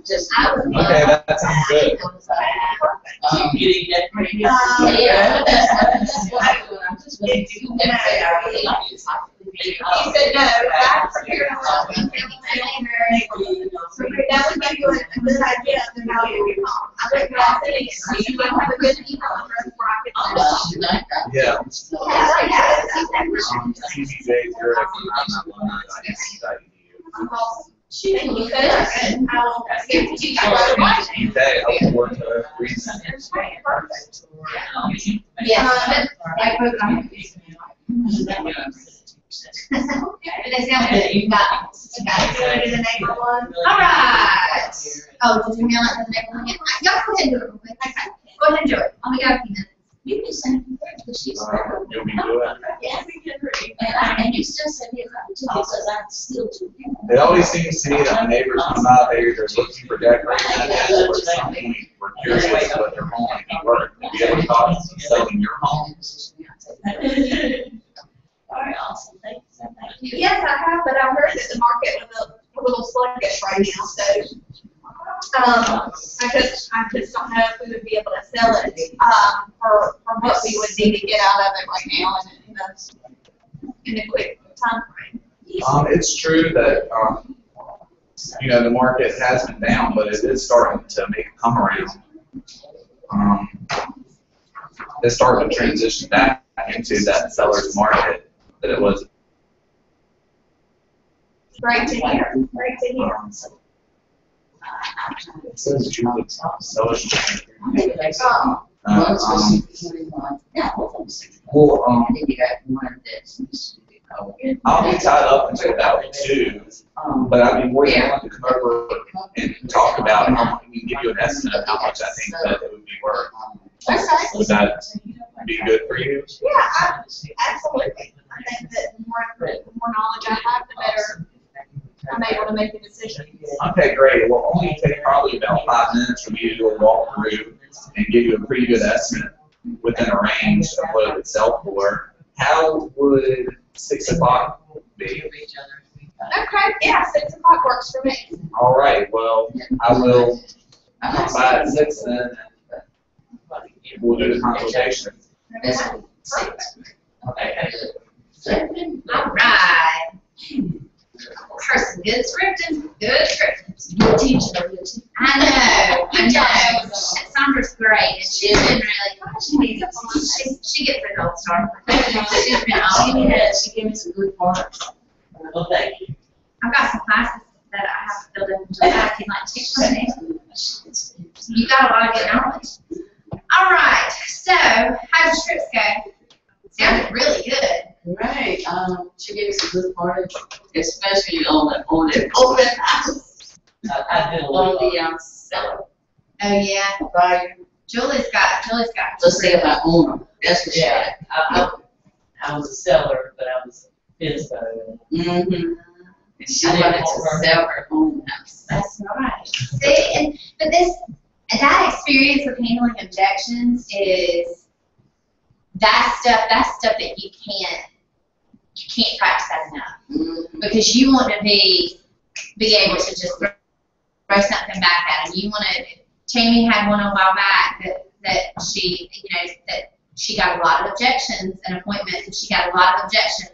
Just. Okay, that sounds good. Getting that pretty. You said no, that's here. That would give you a good idea of the value of your home. I would say, you don't have a good email address where I could send it. Yeah. Thank you, and I will give it to you right away. Okay, I will work to reason. Perfect. Yes. I voted on it. And they sound good. You got it. Do it in the neighbor one. All right. Oh, did you mail it to the neighbor one yet? Y'all go ahead and do it real quick. Okay. Go ahead and do it. Only got a few minutes. You can send it because she's. You'll be doing. Yes, we can read. And you still send me a copy too, because I still do. It always seems to me that when neighbors come out there, they're looking for decorating, and at some point, we're curious what their home might be worth. Have you ever thought of selling your home? All right, awesome, thank you. Yes, I have, but I've heard that the market was a little sluggish right now, so. I just don't know if we would be able to sell it, for what we would need to get out of it right now in a quick time frame. It's true that, you know, the market has been down, but it is starting to make a come around. It's starting to transition back into that seller's market that it was. Great to hear, great to hear. It says Julie seller's. Yeah, Well, I think you got one that's. I'll be tied up until about 2, but I'd be more than willing to come over and talk about how much, we can give you an estimate of how much I think that it would be worth. Okay. Would that be good for you? Yeah, absolutely. I think that the more knowledge I have, the better I'm able to make a decision. Okay, great. It will only take probably about 5 minutes for me to do a walkthrough and give you a pretty good estimate within a range of what it would sell for. How would 6 o'clock be? Okay, yeah, 6 o'clock works for me. All right, well, I will come by at 6 then, and we'll do the consultation. Okay. All right. Person, good scripting, good scripting. Good teaching. I know. Sandra's great, and she's been really, she gets a gold star. She's been awesome. She gave me some good parts. Well, thank you. I've got some classes that I have filled in until back in like 6 days. You got a lot of good knowledge. All right, so how did trips go? Sounded really good. Right, she gave us a good part, especially on the open house. I did on the cellar. Oh, yeah. Fire. Julie's got. Let's say about owner. That's for sure. Yeah, I was a seller, but I was FISBO. Mm-hmm. And she wanted to sell her own house. That's right. See, but that experience of handling objections is that stuff that you can't practice that enough. Mm-hmm. Because you want to be able to just throw something back at them. You want to. Tammy had one a while back that she got a lot of objections in appointments, and she got a lot of objections.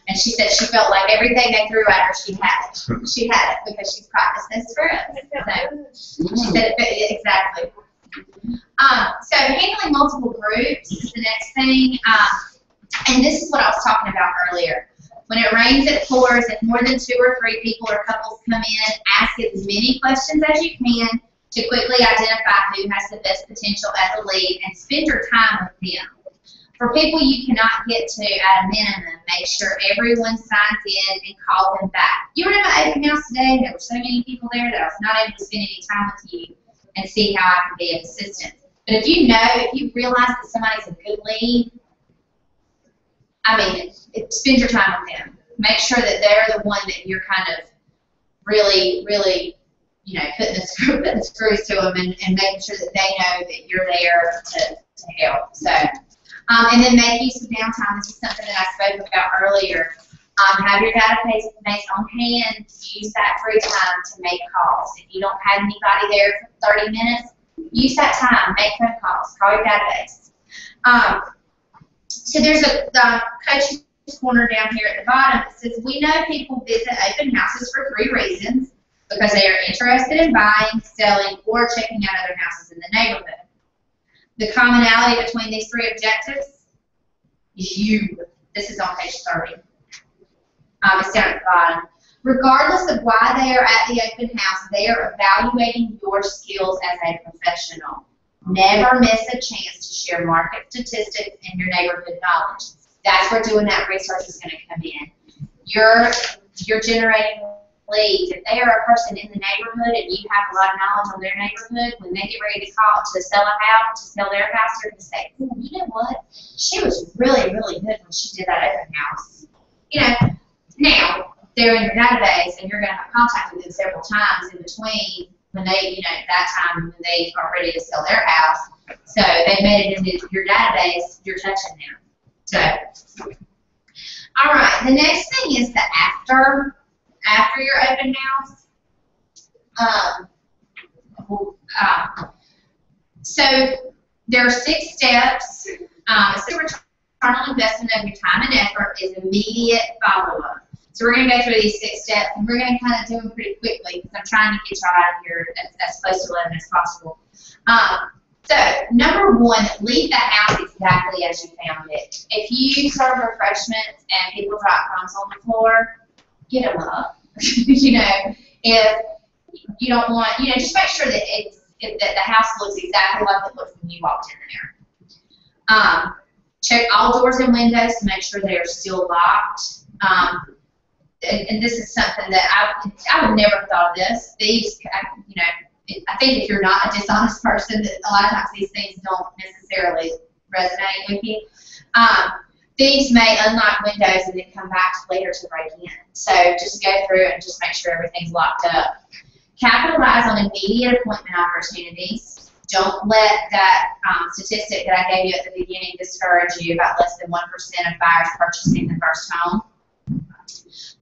And she said she felt like everything they threw at her, she had it. She had it because she's practiced this script. So she said it exactly. So handling multiple groups is the next thing. And this is what I was talking about earlier. When it rains, it pours. If more than 2 or 3 people or couples come in, ask as many questions as you can to quickly identify who has the best potential as a lead and spend your time with them. For people you cannot get to at a minimum, make sure everyone signs in and call them back. You were in my open house today. There were so many people there that I was not able to spend any time with you and see how I can be of assistance. But if you realize that somebody's a good lead, spend your time with them. Make sure that they're the one that you're kind of really, really, putting the screws to them and making sure that they know that you're there to help. So, and then make use of downtime. This is something that I spoke about earlier. Have your database on hand. Use that free time to make calls. If you don't have anybody there for 30 minutes, use that time. Make phone calls. Call your database. So there's a coach's corner down here at the bottom that says, we know people visit open houses for 3 reasons. Because they are interested in buying, selling, or checking out other houses in the neighborhood. The commonality between these 3 objectives is you. This is on page 30. It's down at the bottom. Regardless of why they are at the open house, they are evaluating your skills as a professional. Never miss a chance to share market statistics and your neighborhood knowledge. That's where doing that research is going to come in. You're generating leads. If they are a person in the neighborhood and you have a lot of knowledge on their neighborhood, when they get ready to call to sell their house, you're going to say, oh, you know what? She was really, really good when she did that open house. Now, they're in your database and you're going to have contact with them several times in between when they, that time when they are ready to sell their house. So they made it into your database, you're touching them. So, all right, the next thing is the after your open house. So there are 6 steps. So return on investment of your time and effort is immediate follow-up. So we're going to go through these 6 steps, and we're going to kind of do them pretty quickly because I'm trying to get you out of here as close to 11 as possible. So number 1, leave the house exactly as you found it. If you serve refreshments and people drop crumbs on the floor, get them up. If you don't want, just make sure that that the house looks exactly like it looked when you walked in there. Check all doors and windows to make sure they are still locked. And this is something that I would never have thought of this. Thieves, I think if you're not a dishonest person, that a lot of times these things don't necessarily resonate with you. Thieves may unlock windows and then come back later to break in. So just go through and just make sure everything's locked up. Capitalize on immediate appointment opportunities. Don't let that statistic that I gave you at the beginning discourage you about less than 1% of buyers purchasing the first home.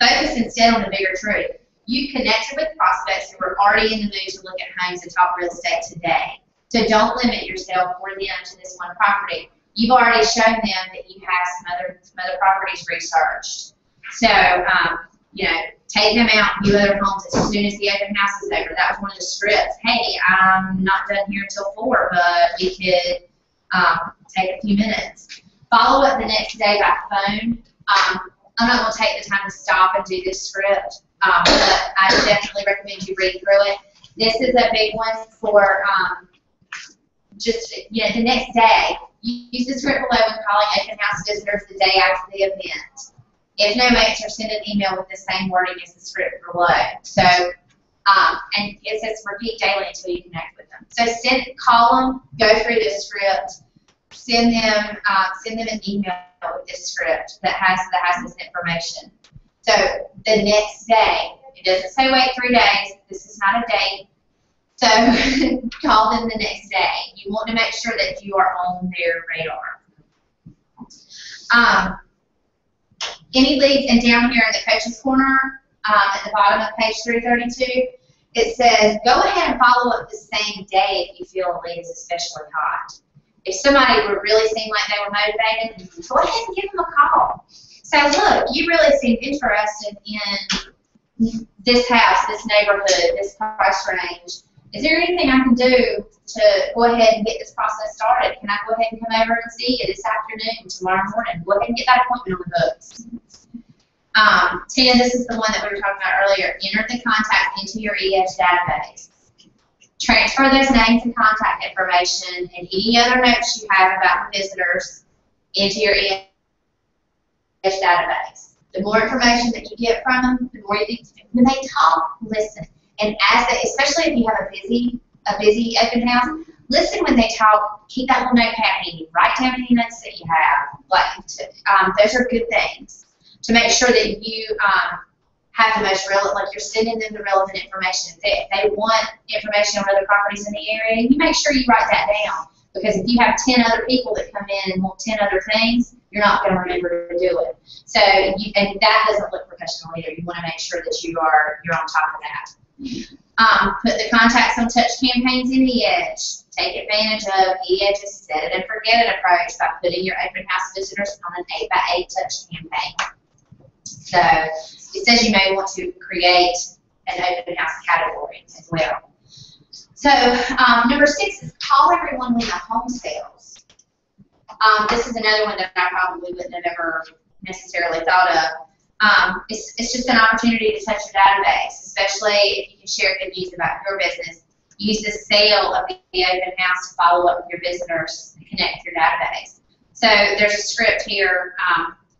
Focus instead on the bigger truth. You connected with prospects who are already in the mood to look at homes and talk real estate today. So don't limit yourself or them to this one property. You've already shown them that you have some other properties researched. So, take them out and view other homes as soon as the open house is over. That was one of the scripts. Hey, I'm not done here until 4, but we could take a few minutes. Follow up the next day by phone. I'm not going to take the time to stop and do this script, but I definitely recommend you read through it. This is a big one for the next day. Use the script below when calling open house visitors the day after the event. If no answer, send an email with the same wording as the script below. So, and it says repeat daily until you connect with them. So call them, go through this script, send them an email with this script that has this information. So the next day, it doesn't say wait 3 days. This is not a date. So call them the next day. You want to make sure that you are on their radar. Any leads, and down here in the coach's corner, at the bottom of page 332, it says go ahead and follow up the same day if you feel a lead is especially hot. If somebody would really seem like they were motivated, go ahead and give them a call. So look, you really seem interested in this house, this neighborhood, this price range. Is there anything I can do to go ahead and get this process started? Can I go ahead and come over and see you this afternoon, tomorrow morning? Go ahead and get that appointment on the books. 10, this is the one that we were talking about earlier. Enter the contact into your EH database. Transfer those names and contact information and any other notes you have about the visitors into your EH database. The more information that you get from them, the more you can, when they talk, listen. And as they, especially if you have a busy open house, listen when they talk. Keep that little notepad handy. Write down any notes that you have. Those are good things to make sure that you have the most relevant. Like you're sending them the relevant information. If they want information on other properties in the area, you make sure you write that down. Because if you have 10 other people that come in and want 10 other things, you're not going to remember to do it. So, and that doesn't look professional either. You want to make sure that you're on top of that. Put the contacts on touch campaigns in the EH. Take advantage of EH's set it and forget it approach by putting your open house visitors on an 8x8 touch campaign. So it says you may want to create an open house category as well. So number 6 is call everyone when the home sales. This is another one that I probably wouldn't have ever necessarily thought of. It's just an opportunity to touch your database, especially if you can share good news about your business. Use the sale of the open house to follow up with your visitors and connect with your database. So there's a script here,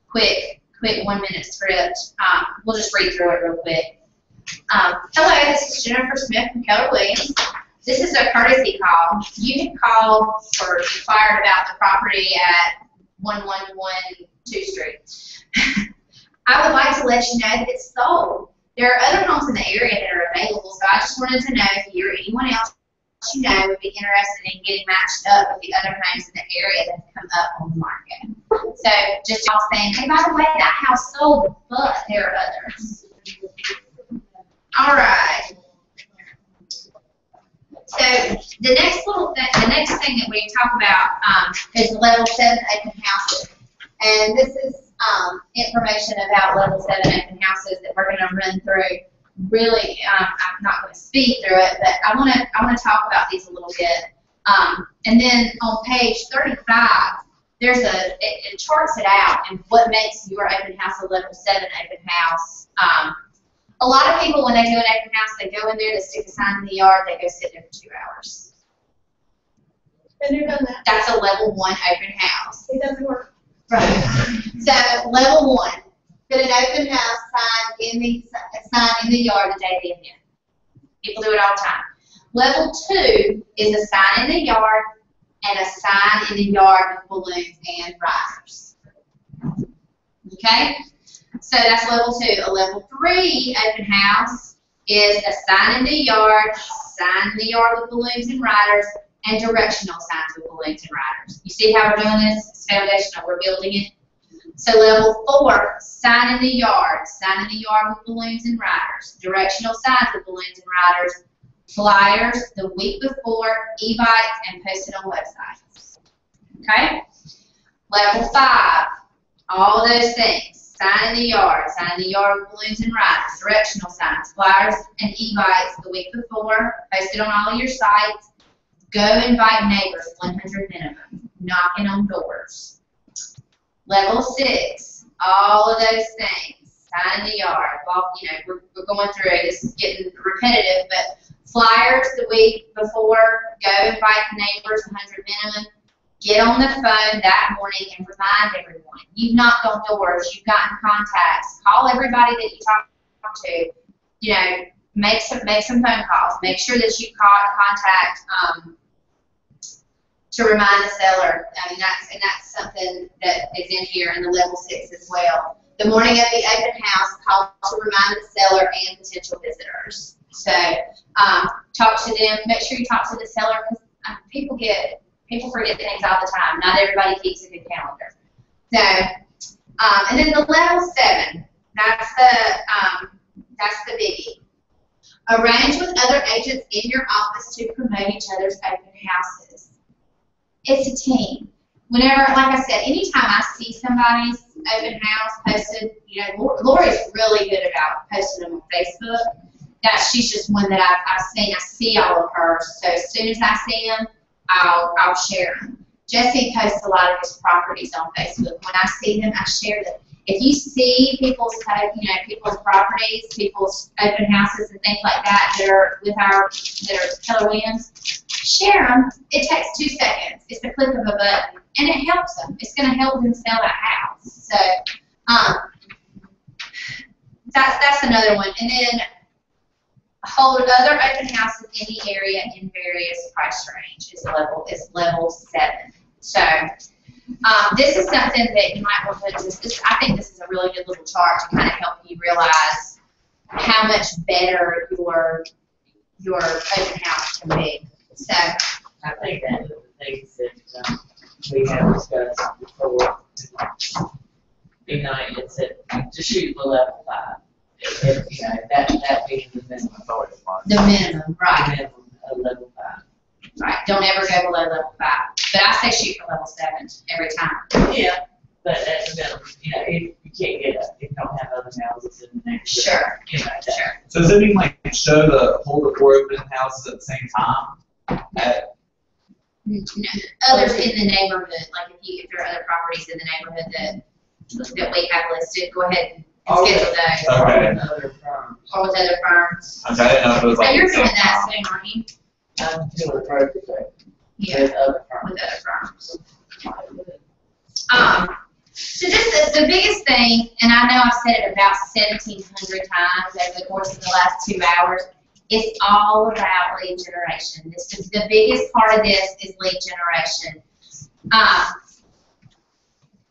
quick 1-minute script. We'll just read through it real quick. Hello, this is Jennifer Smith from Keller Williams. This is a courtesy call. You can call or inquired about the property at 1112 Street. I would like to let you know that it's sold. There are other homes in the area that are available, so I just wanted to know if you or anyone else you know would be interested in getting matched up with the other homes in the area that have come up on the market. So just y'all saying, hey, by the way, that house sold, but there are others. All right. So the next thing that we talk about is level 7 open houses, and this is information about level 7 open houses that we're going to run through. Really, I'm not going to speed through it, but I want to talk about these a little bit. And then on page 35, there's it charts it out and what makes your open house a level 7 open house. A lot of people, when they do an open house, they go in there, they stick a sign in the yard, they go sit there for 2 hours. Been there, done that. That's a level 1 open house. It doesn't work. Right. So level 1, put an open house sign in the yard the day they get in. People do it all the time. Level 2 is a sign in the yard and a sign in the yard with balloons and riders. Okay? So that's level 2. A level 3 open house is a sign in the yard with balloons and riders, and directional signs with balloons and riders. You see how we're doing this? It's foundational. We're building it. So level 4, sign in the yard with balloons and riders, directional signs with balloons and riders, flyers the week before, e-bites, and posted on websites. Okay? Level 5, all those things. Sign in the yard with balloons and riders, directional signs, flyers, and e-bites the week before, posted on all your sites. Go invite neighbors, 100 minimum, knocking on doors. Level 6, all of those things. Sign in the yard. Well, you know, we're going through it. This is getting repetitive, but flyers the week before. Go invite neighbors, 100 minimum. Get on the phone that morning and remind everyone. You've knocked on doors. You've gotten contacts. Call everybody that you talk to. You know, make some phone calls. Make sure that you contact to remind the seller. I mean, that's something that is in here in the level 6 as well. The morning of the open house, call to remind the seller and potential visitors. So talk to them. Make sure you talk to the seller, because people forget things all the time. Not everybody keeps a good calendar. So and then the level 7. That's the biggie. Arrange with other agents in your office to promote each other's open houses. It's a team. Whenever, like I said, anytime I see somebody's open house posted, you know, Lori's really good about posting them on Facebook. She's just one that I've seen. I see all of hers. So as soon as I see them, I'll share them. Jesse posts a lot of his properties on Facebook. When I see them, I share them. If you see people's properties, people's open houses and things like that that are Keller Williams, share them. It takes 2 seconds. It's the click of a button, and it helps them. It's going to help them sell that house. So that's another one. And then hold other open houses in the area in various price range is level 7. So this is something that you might want to just, I think this is a really good little chart to kind of help you realize how much better your open house can be. So I think that's the things that we have discussed before. Be nice, it's to shoot for level 5. You know, that being the minimum. The minimum, right. The minimum of level 5. Right. Don't ever go below level 5. But I say shoot for level 7 every time. Yeah. But at the minimum, you know, if you can't get up, if you don't have other houses in the neighborhood. Sure. You know, Sure. So does it mean like hold the 4 open houses at the same time? Others in the neighborhood, like if there are other properties in the neighborhood that we have listed, go ahead and schedule those. Okay. Other firms. Or with other firms. Okay, I didn't know if it was like. So you're doing that soon, aren't you? I'm doing a project Yeah. with other firms. With other firms. So just the biggest thing, and I know I've said it about 1,700 times over the course of the last 2 hours, it's all about lead generation. This is the biggest part of this is lead generation.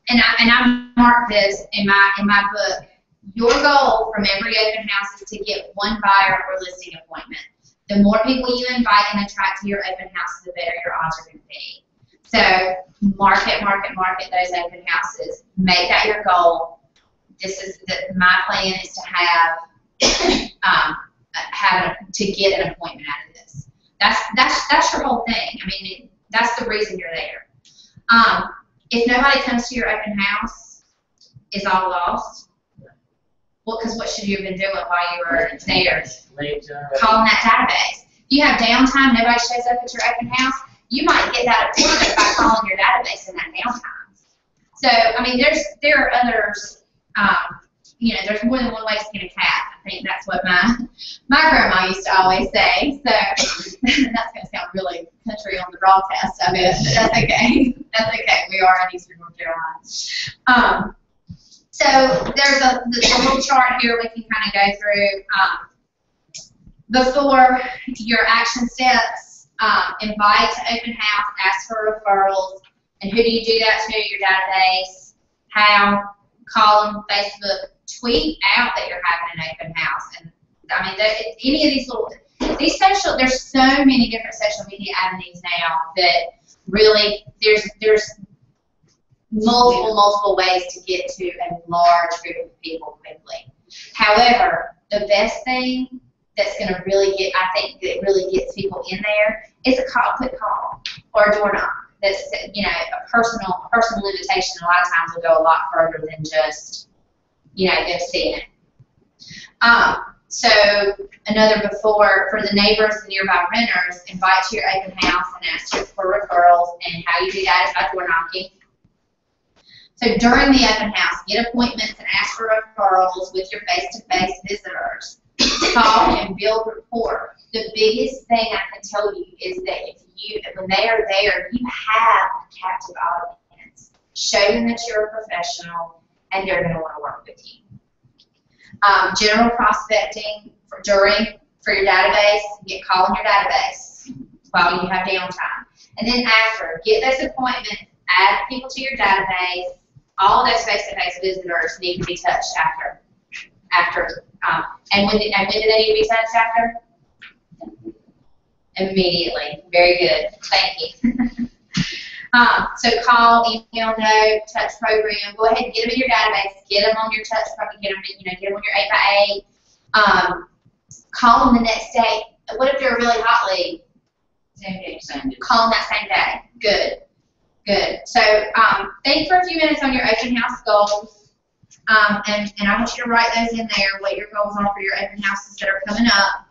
And I marked this in my book. Your goal from every open house is to get 1 buyer or listing appointment. The more people you invite and attract to your open house, the better your odds are going to be. So market those open houses. Make that your goal. My plan is to to get an appointment out of this. That's your whole thing. I mean, that's the reason you're there. If nobody comes to your open house, is all lost. Well, because what should you have been doing while you were there? Calling that database. If you have downtime, nobody shows up at your open house, you might get that appointment by calling your database in that downtime. So, I mean, there are others, you know, there's more than one way to skin a cat. I think that's what my grandma used to always say. So, that's going to sound really country on the broadcast, I bet, but that's okay. That's okay. We are in Eastern North Carolina. So, there's a little chart here we can kind of go through. Before your action steps, invite to open house, ask for referrals, and who do you do that to? Your database. How? Call them, Facebook, tweet out that you're having an open house. And I mean, any of these there's so many different social media avenues now that really there's multiple ways to get to a large group of people quickly. However, the best thing that's going to really gets people in there is a quick call or a door knock. That's, you know, a personal invitation. A lot of times will go a lot further than just, you know, them seeing it. So another for the neighbors and nearby renters, invite to your open house and ask for referrals. And how you do that is by door knocking. So during the open house, get appointments and ask for referrals with your face-to-face visitors. Talk and build rapport. The biggest thing I can tell you is that when they are there, you have a captive audience. Show them that you're a professional, and they're going to want to work with you. General prospecting during for your database, get call in your database while you have downtime. And then after, get those appointments, add people to your database. All those face-to-face visitors need to be touched after. And when did they need to be touched after? Immediately. Very good. Thank you. So call, email, note, touch program. Go ahead and get them in your database. Get them on your touch program. Get them on your 8x8. Call them the next day. What if they're a really hot lead? Same day. Call them that same day. Good. Good. So think for a few minutes on your open house goals. And I want you to write those in there, what your goals are for your open houses that are coming up.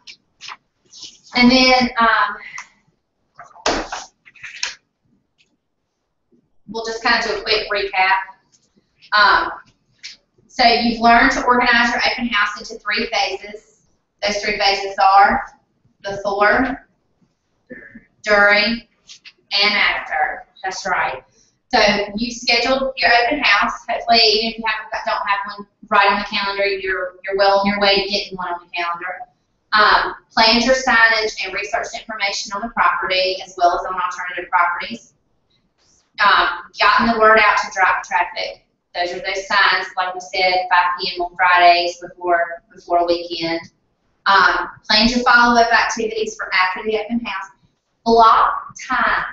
And then we'll just kind of do a quick recap. So you've learned to organize your open house into 3 phases. Those 3 phases are before, during, and after. That's right. So you scheduled your open house. Hopefully, even if you don't have one right on the calendar, you're well on your way to getting one on the calendar. Planned your signage and researched information on the property as well as on alternative properties. Gotten the word out to drive traffic. Those are those signs, like we said, 5 p.m. on Fridays before a weekend. Planned your follow-up activities for after the open house. Block time.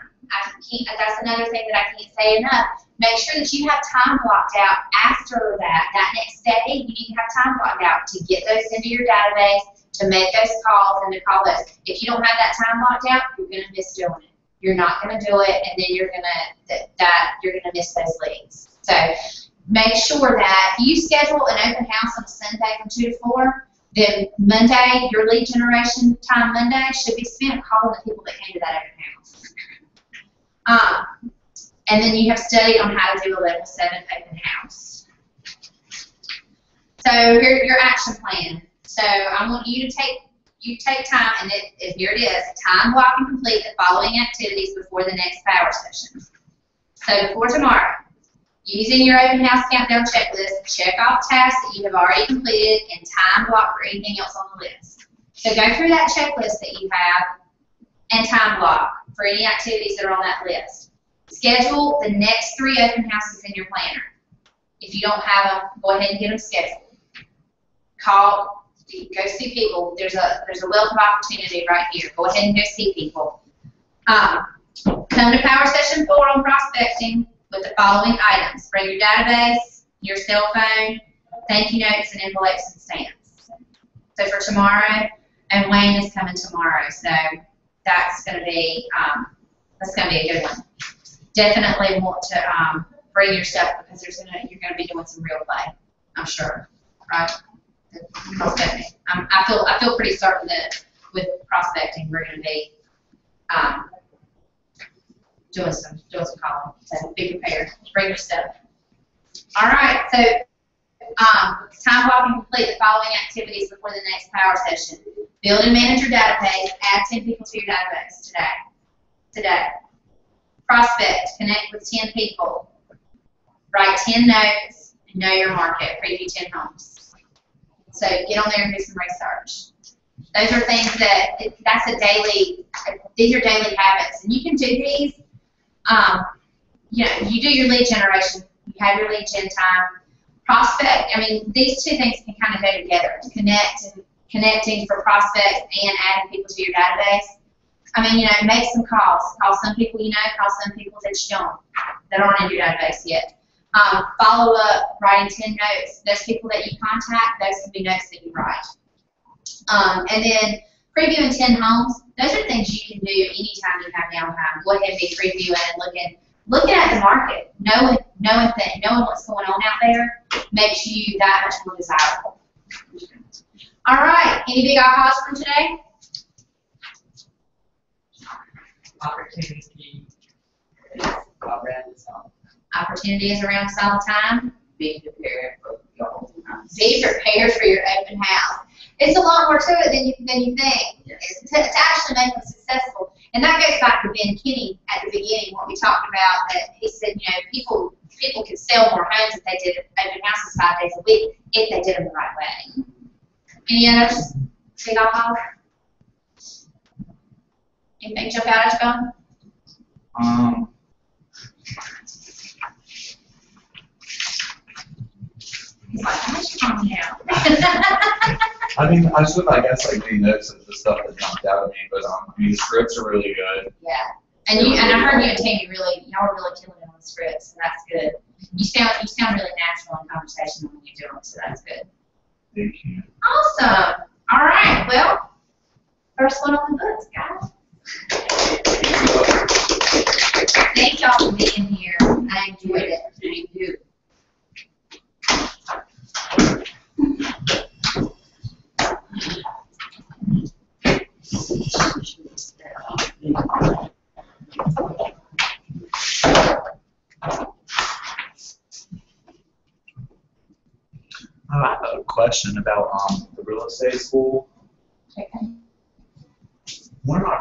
That's another thing that I can't say enough. Make sure that you have time blocked out after that next day. You need to have time blocked out to get those into your database, to make those calls, and to call those. If you don't have that time blocked out, you're going to miss doing it. You're not going to do it, and then you're going to miss those leads. So make sure that if you schedule an open house on a Sunday from 2 to 4, then Monday, your lead generation time Monday should be spent calling the people that came to that open house. And then you have studied on how to do a level 7 open house. So here's your action plan. So I want you to take time, and here it is, time block and complete the following activities before the next power session. So before tomorrow, using your open house countdown checklist, check off tasks that you have already completed and time block for anything else on the list. So go through that checklist that you have and time block for any activities that are on that list. Schedule the next 3 open houses in your planner. If you don't have them, go ahead and get them scheduled. Call, go see people. There's a wealth of opportunity right here. Go ahead and go see people. Come to power session 4 on prospecting with the following items. Bring your database, your cell phone, thank you notes, and envelopes and stamps. So for tomorrow, and Wayne is coming tomorrow, so that's going to be a good one. Definitely want to bring your stuff because you're going to be doing some real play, I'm sure, right? Prospecting. I feel pretty certain that with prospecting we're going to be doing some calling. So be prepared. Bring your stuff. All right. So time block and complete the following activities before the next power session. Build and manage your database. Add 10 people to your database today. Prospect. Connect with 10 people. Write 10 notes. And know your market. Preview 10 homes. So get on there and do some research. Those are things these are daily habits. And you can do these, you do your lead generation. You have your lead gen time. Prospect, these 2 things can kind of go together. Connecting for prospects and adding people to your database. Make some calls. Call some people you know, call some people that you don't, that aren't in your database yet. Follow up, writing 10 notes. Those people that you contact, those can be notes that you write. And then previewing 10 homes. Those are things you can do anytime you have downtime. Go ahead and be previewing and looking at the market. Knowing what's going on out there makes you that much more desirable. All right. Any big ahas from today? Opportunity is around us all. Opportunity is around us all the time. Be prepared for your open house. Be prepared for your open house. It's a lot more to it than you think. Yes. To actually make them successful. And that goes back to Ben Kinney at the beginning, what we talked about. That he said, people could sell more homes if they did open houses 5 days a week if they did them the right way. Any others? Big ahas? Anything jump out at you, John? He's like, I should calm down. I mean, I should, I guess, like, make notes of the stuff that jumped out at me, but, I mean, the scripts are really good. Yeah. And I heard you and Tammy y'all were really killing it on the scripts, and that's good. You sound really natural in conversation when you do them, so that's good. Thank you. Awesome. All right. Well, first one on the books, guys. Thank y'all for being here. I enjoyed it. Thank you. I have a question about the real estate school. Okay. One of my